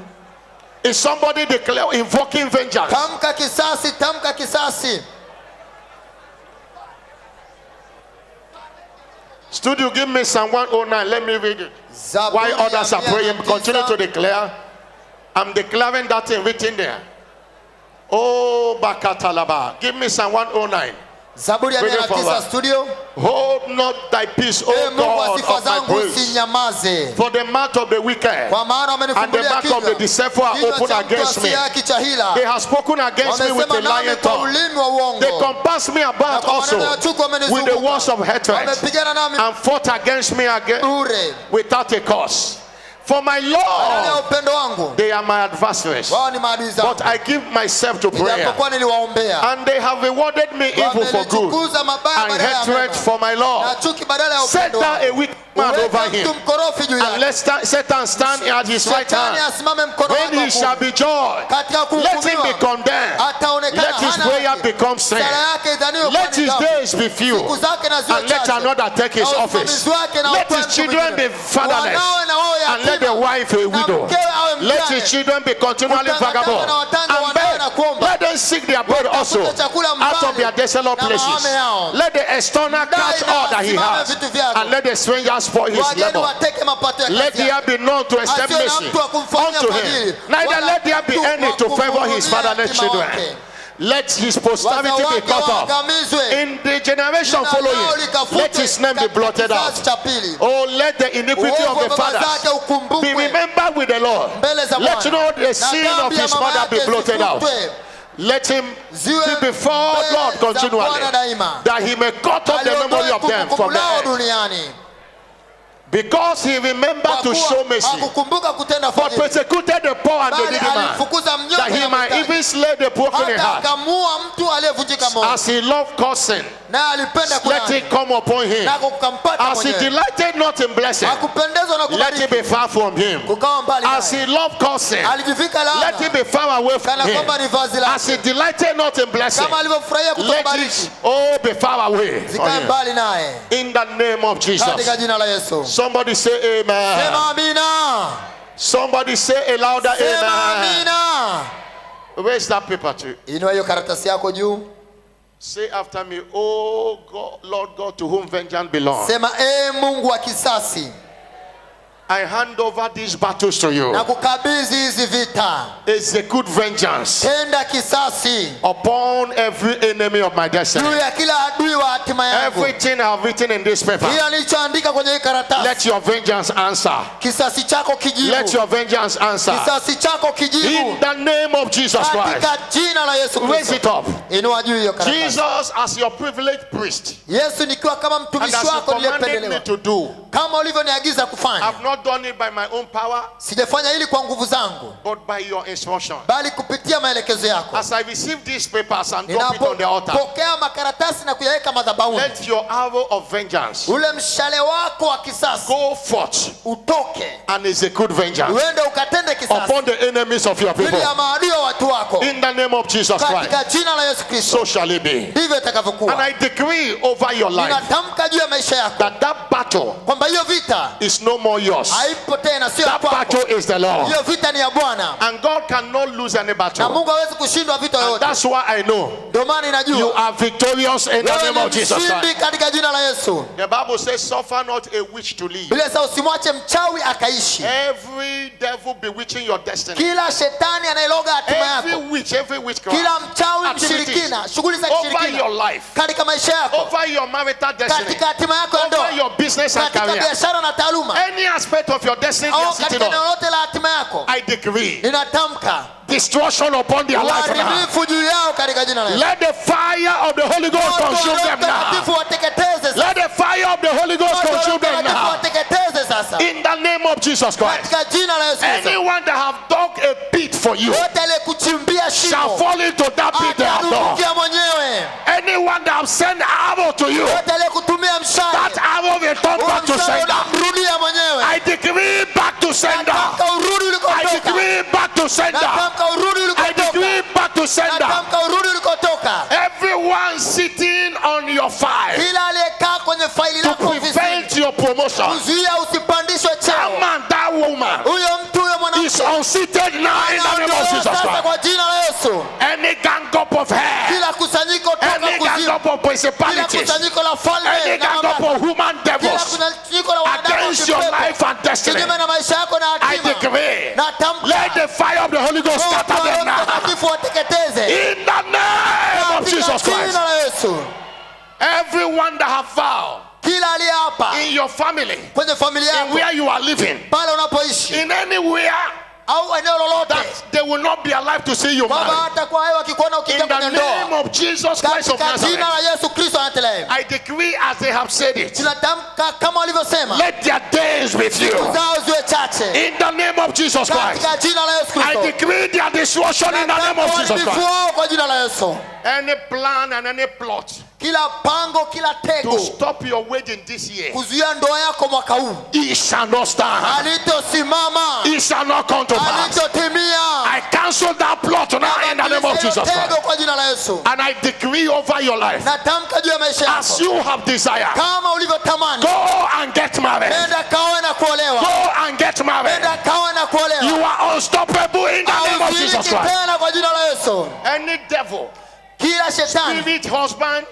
Is somebody declare invoking vengeance? Tamka kisasi, tamka kisasi. Studio, give me Psalm 109. Let me read it. While others are praying, continue to declare. I'm declaring that thing written there. Oh, Bakatalaba. Give me Psalm 109. Zaburi ya 109 studio. Hold not thy peace, O God of my praise. For the mouth of the wicked and the mouth of the deceiver are open against me. They have spoken against me with a lying tongue. They compass me about also with the words of hatred and fought against me without a cause. For my Lord, they are my adversaries, but I give myself to prayer, and they have rewarded me evil for good and hatred for my Lord. Set down a wicked man over him, and let Satan stand at his right hand. When he shall be judged, let him be condemned. Let his prayer become sin. Let his days be few, and let another take his office. Let his children be fatherless, and let the wife a widow. Let his children be continually vagabond and beg. Let them seek their bread also out of their desolate places. Let the external catch all that he has, and let the stranger spoil his labor. Let there be none to establish unto him, neither let there be any to favor his fatherless children. Let his posterity be cut off. In the generation following, let his name be blotted out. Oh, let the iniquity of the fathers be remembered with the Lord. Let not the sin of his mother be blotted out. Let him be before God continually, that he may cut off the memory of them from the earth. Because he remembered to show mercy, but persecuted the poor and the needy man, that he might even slay the broken in heart. As he loved cursing, let it come upon him. As he delighted not in blessing, let it be far from him. As he loved cursing, let it be far away from him. As he delighted not in blessing, let it be far away from him. In the name of Jesus. Somebody say amen. Somebody say a louder amen. Where's that paper to? Inua hiyo karatasi yako juu. Say after me, oh God, Lord God, to whom vengeance belongs. Sema Mungu wa kisasi. I hand over these battles to you. Nakukabidhi hizi vita. Execute vengeance. Tenda kisasi Upon every enemy of my destiny. juu ya kila adui wa hatima yangu. Everything I have written in this paper. Kila nilichoandika kwenye hii karatasi. Let your vengeance answer. Kisasi chako kijibu. Let your vengeance answer. Kisasi chako kijibu. In the name of Jesus Christ. Katika jina la Yesu Kristo. Raise it up. Inua juu hiyo karatasi. Jesus, as your privileged priest, Yesu nikiwa kama and mtumishi as you wako commanded me niliyependelewa. to do, Kama ulivyoniagiza kufanya. I've not done it by my own power, Sijafanya hili kwa nguvu zangu, but by your instruction. bali kupitia maelekezo yako. As I receive these papers and drop it on the altar, Ninapokea makaratasi na kuyaweka madhabahuni. let your arrow of vengeance Ule mshale wako wa kisasi go forth utoke. and execute vengeance Uende ukatende kisasi. upon the enemies of your people. Ili ya maadui wa watu wako. In the name of Jesus Christ. Katika jina la Yesu Kristo. So shall it be. Ndivyo itakavyokuwa. And I decree over your life Ninatamka juu ya maisha yako that battle kwamba hiyo vita is no more yours. haipo tena, sio That kwako. battle is the Lord. Hiyo vita ni ya Bwana. And God God cannot lose any na battle. Mungu hawezi kushindwa vita And yoyote. that's why I know Ndio maana you ninajua are victorious in the wewe name ni of Jesus mshindi Christ. katika jina la Yesu. The Bible says, suffer not a witch to live. Biblia inasema usimwache mchawi akaishi. Every devil bewitching your destiny. Kila shetani anayeloga hatima Every yako, witch, every witchcraft. kila mchawi activities mshirikina, shughuli za over your kishirikina life, katika maisha yako, over your marital destiny, katika hatima yako ya ndoa, over your business and katika career, biashara na taaluma, any aspect of your destiny they are au sitting katika eneo on, lote la hatima yako, I decree ninatamka destruction upon their life now. uharibifu juu yao katika jina la Yesu. Let the fire of the Holy Ghost Moto wa consume Roho them now. Mtakatifu wateketeze sasa. Let the fire of the Holy Ghost Moto wa Roho consume them Mtakatifu now. wateketeze sasa. In the name of Jesus Christ. Katika jina la Yesu Kristo. Anyone that have dug a pit for you Yote aliyekuchimbia shall shimo fall into that pit they have dug. atadumbukia mwenyewe. Anyone that have sent arrow to you, Yote aliyekutumia mshale, that arrow will turn huo back to mshale sender. unamrudia mwenyewe. I decree back to sender. Natamka urudi I ulikotoka. decree back to sender. Natamka urudi I ulikotoka. decree back to sender. Natamka urudi ulikotoka. Everyone sitting on your file Kila aliyekaa kwenye faili to lako ofisini prevent your promotion. kuzuia usipandishwe That cheo. man, that woman Huyo mtu huyo is mwanamke unseated now in the name of anaondolewa Jesus sasa Christ. kwa jina la Yesu. Any gang up of hell, Kila kusanyiko toka any gang kuzimu, up of kila principalities, kusanyiko la falme any na gang up mamlaka, of human kila devils kusanyiko la wanadamu against your kipepo, life and destiny, kinyume na maisha yako na I hatima, decree, natamka let the fire of the Holy Ghost Roho scatter them now. Mtakatifu wateketeze In the name of katika Jesus Christ. jina la Yesu. Everyone that have vowed Kila aliyeapa in your family, kwenye familia in yako, where you are living, pale unapoishi in anywhere au eneo lolote, that they will not be alive to see you kwamba married. hata kwa hayo wakikuona In ukiingia kwenye the name ndoa, of Jesus Christ of katika jina Nazareth, la Yesu Kristo anatelaye, I decree as they have said it, tunatamka kama walivyosema, let their days with you. zao ziwe chache In the name of Jesus Christ, katika jina la Yesu I Kristo. decree their destruction in the name of Jesus Uharibifu Christ. wao kwa jina la Yesu. Any plan and any plot Kila pango, kila to tego stop your wedding this year, kuzuia ndoa yako mwaka huu it shall not stand. alitosimama, It shall not come to pass. alitotimia. I cancel that plot now in the name of Jesus Tego Christ. kwa jina la Yesu. And I decree over your life, Natamka juu ya maisha as yako, you have desire, kama ulivyotamani, go and get married. nenda kaoe na kuolewa, Go and get married. nenda kaoe na You kuolewa. are unstoppable in the name of Jesus Hauzuiliki Christ. tena kwa jina la Yesu. Any devil, Kila shetani, spirit, husband,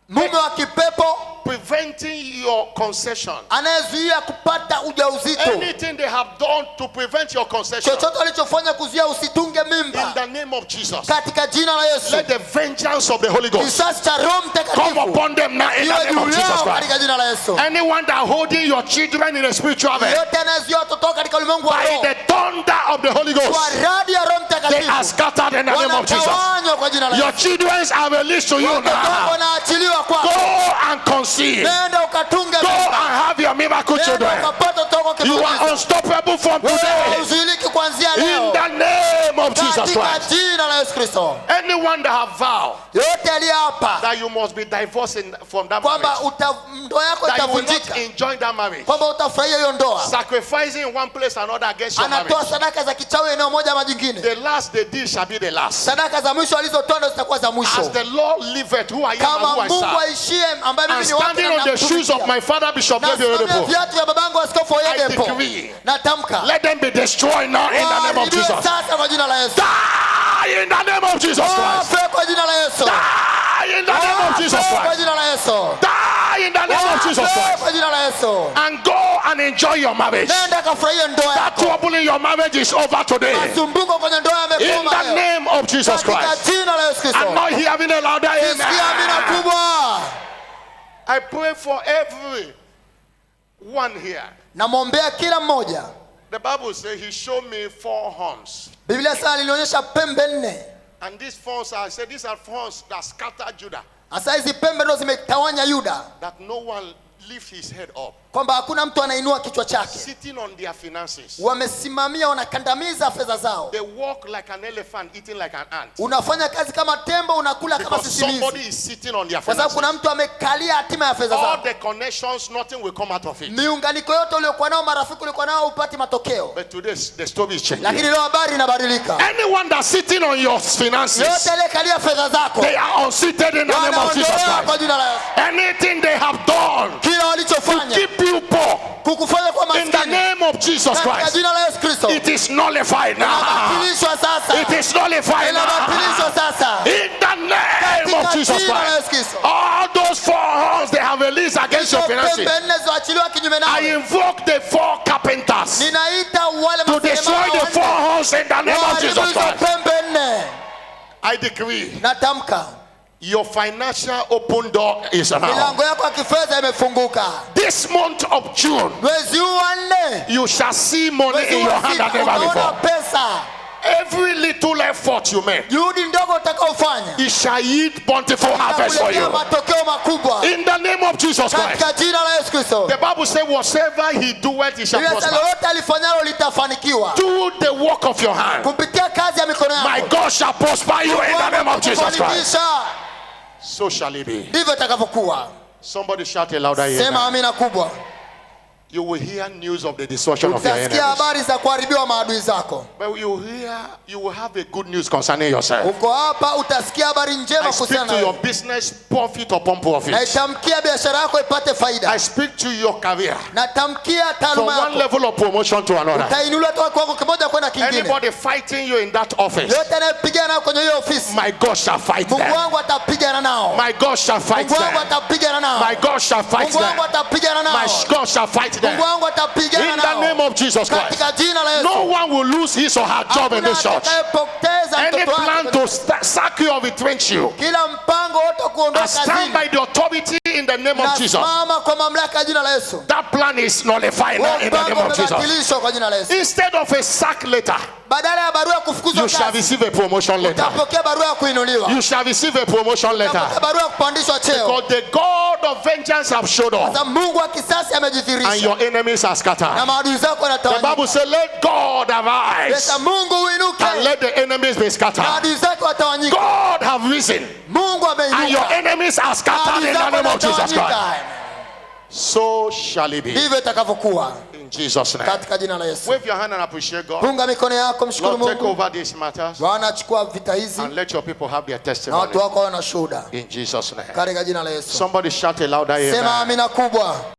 mume wa kipepo preventing your concession, anayezuia kupata ujauzito, anything they have done to prevent your concession, chochote walichofanya kuzuia usitunge in mimba, the name of Jesus, katika jina la Yesu, let the vengeance of the Holy Ghost kisasi cha Roho come Mtakatifu upon them now in the iwe name of juu Jesus yao Christ. katika jina la Yesu. Anyone that holding your children in a spiritual realm, Yote anayezuia watoto katika ulimwengu wa by roho, the thunder of the Holy kwa Ghost, radi ya Roho they are Mtakatifu, scattered in the name of Jesus. wanatawanywa kwa jina la Your Yesu. children are released to you Watoto wako now. wanaachiliwa kwako. Go and conceive. Nenda ukatunge Go and mimba. have your miracle Nenda children. ukapata watoto You are kifukizo. unstoppable from Wewe today. hauzuiliki kuanzia In leo the name of Jesus katika Christ. jina la Yesu Kristo. Anyone that have vowed Yote aliyeapa that you must be divorced from that kwamba marriage, ndoa yako that you will not itavunjika, enjoy that marriage, kwamba utafurahia hiyo ndoa, sacrificing in one place another against your anatoa marriage, sadaka za kichawi eneo moja ama jingine. the last they did shall be the last. Sadaka za mwisho alizotoa ndio zitakuwa za As mwisho. the Lord liveth, who I am and Kama who I Mungu serve, aishie, ambaye mimi and ni wake standing na on the shoes of namtumikia, my father Bishop na David simamia Oyedepo, viatu vya babangu Askofu Oyedepo, decree, natamka let them be destroyed now in the name of waharibiwe Jesus. sasa kwa jina la Yesu. Die in the name of Jesus Christ. Wafe kwa jina la Yesu. Die in the name of Jesus Wafe kwa Christ. jina la Yesu. Die in the name of Jesus Wafe Christ. kwa jina la Yesu. And go and enjoy your marriage. Nenda kafurahie ndoa That yako. trouble in your marriage is over today. Masumbuko kwenye ndoa In yamekoma the leo. name of Jesus Katika Christ. jina la Yesu Kristo. I'm not hearing a louder Sikia amina amen. kubwa. I pray for every one here. Namwombea kila mmoja. The Bible says he showed me 4 horns. Biblia sasa ilinionyesha pembe 4. And these horns, I said, these are horns that scattered Judah. Sasa hizi pembe ndo zimetawanya Yuda, That no one lift his head up. kwamba hakuna mtu anainua kichwa chake. Sitting on their finances. Wamesimamia, wanakandamiza fedha zao. They walk like an elephant, eating like an ant. Unafanya kazi kama tembo, unakula kama Because somebody sisimizi, is sitting on their kwa sababu finances. kuna mtu amekalia hatima ya fedha All zao. the connections, nothing will come out of it. Miunganiko yote uliokuwa nao, marafiki uliokuwa nao, upati matokeo. But today, the story is changing. Lakini leo habari inabadilika. Anyone that's sitting on your finances, Yote aliyekalia fedha zako they are unseated in the name of Jesus wanaondolewa Christ. kwa jina la Yesu. Anything they have done Kila kile to walichofanya keep you poor. kukufanya kwa In the maskini, name of Jesus katika Christ, jina la Yesu Kristo, it is nullified now. inabatilishwa sasa, It is nullified inabatilishwa now. sasa, In the name of katika Jesus jina la Christ. Yesu Kristo. All those 4 horns they have released against your finances. Pembe nne zoachiliwa kinyume I nawe. invoke the 4 carpenters Ninaita wale to destroy the 4 horns in the name of Jesus hizo Christ. pembe nne. I decree Natamka your financial open door is now. milango yako ya kifedha imefunguka. This month of June, Mwezi huu wa 4, you shall see money mwezi in huu your wa hand 6, as never utaona before. pesa. Every little effort you make, Juhudi ndogo utakaofanya it shall yield bountiful harvest for itakuletea you. matokeo makubwa In the name of Jesus Christ. katika jina la Yesu Kristo. The Bible says, whatsoever he doeth, he shall Biblia prosper. lolote alifanyalo litafanikiwa Do the work of your hand. kupitia kazi ya mikono My yako. God shall prosper you in the name of Jesus Christ. Kufanikisha. So shall it be. Ndivyo itakavyokuwa. Somebody shout a louder Sema amen. amina kubwa. You will hear news of the destruction of your Utasikia enemies. habari za kuharibiwa maadui zako. But you will have a good news concerning yourself. Uko hapa utasikia habari njema I speak kuhusiana to na your wewe. business profit upon Na profit. itamkia biashara yako ipate I faida. speak to your career Na tamkia from taaluma one yako. level of promotion to another. Utainuliwa toka kiwango kimoja kwenda kingine. Anybody fighting you in that office, Yote anayepigana nao kwenye hiyo ofisi, my God shall fight Mungu them. wangu atapigana nao. My God shall fight Mungu wangu them. atapigana nao. My God shall fight Mungu wangu them. atapigana nao. My God shall fight them. Mungu wangu atapigana In the name nao. of Jesus Christ. Katika jina la Yesu. No one will lose his or her job in Hakuna this church. atakayepoteza Any mtoto plan wake. to sack you or retrench you, Kila mpango wote wa kuondoa I stand kazini. by the authority in the name of Jesus. Nasimama kwa mamlaka ya jina la Yesu. That plan is nullified now Huo in the name mpango of Jesus. umebatilishwa kwa jina la Yesu. Instead of a sack letter, Badala ya barua ya kufukuzwa you shall kazi, receive a promotion letter. utapokea barua ya kuinuliwa. You shall receive a promotion letter. Utapokea barua ya kupandishwa cheo. Because the God of vengeance have showed up, Sasa Mungu wa kisasi and amejidhihirisha your enemies are na scattered. maadui zako The wanatawanyika. Bible says, let God arise Sasa Mungu uinuke and let the enemies be na scattered. adui zake watawanyika. God have risen Mungu and your ameinuka. enemies are scattered Adui in the zako name of Jesus Christ. watawanyika. So shall it be. Ndivyo itakavyokuwa In Jesus' name. katika jina la Yesu. Wave your hand and appreciate God. Punga mikono yako, mshukuru Lord, take Mungu. over these matters Bwana achukua vita hizi and let your people have their na testimony. watu wako wawe na shuhuda In Jesus' name. katika jina la Yesu. Somebody shout a louder Sema amen. amina kubwa.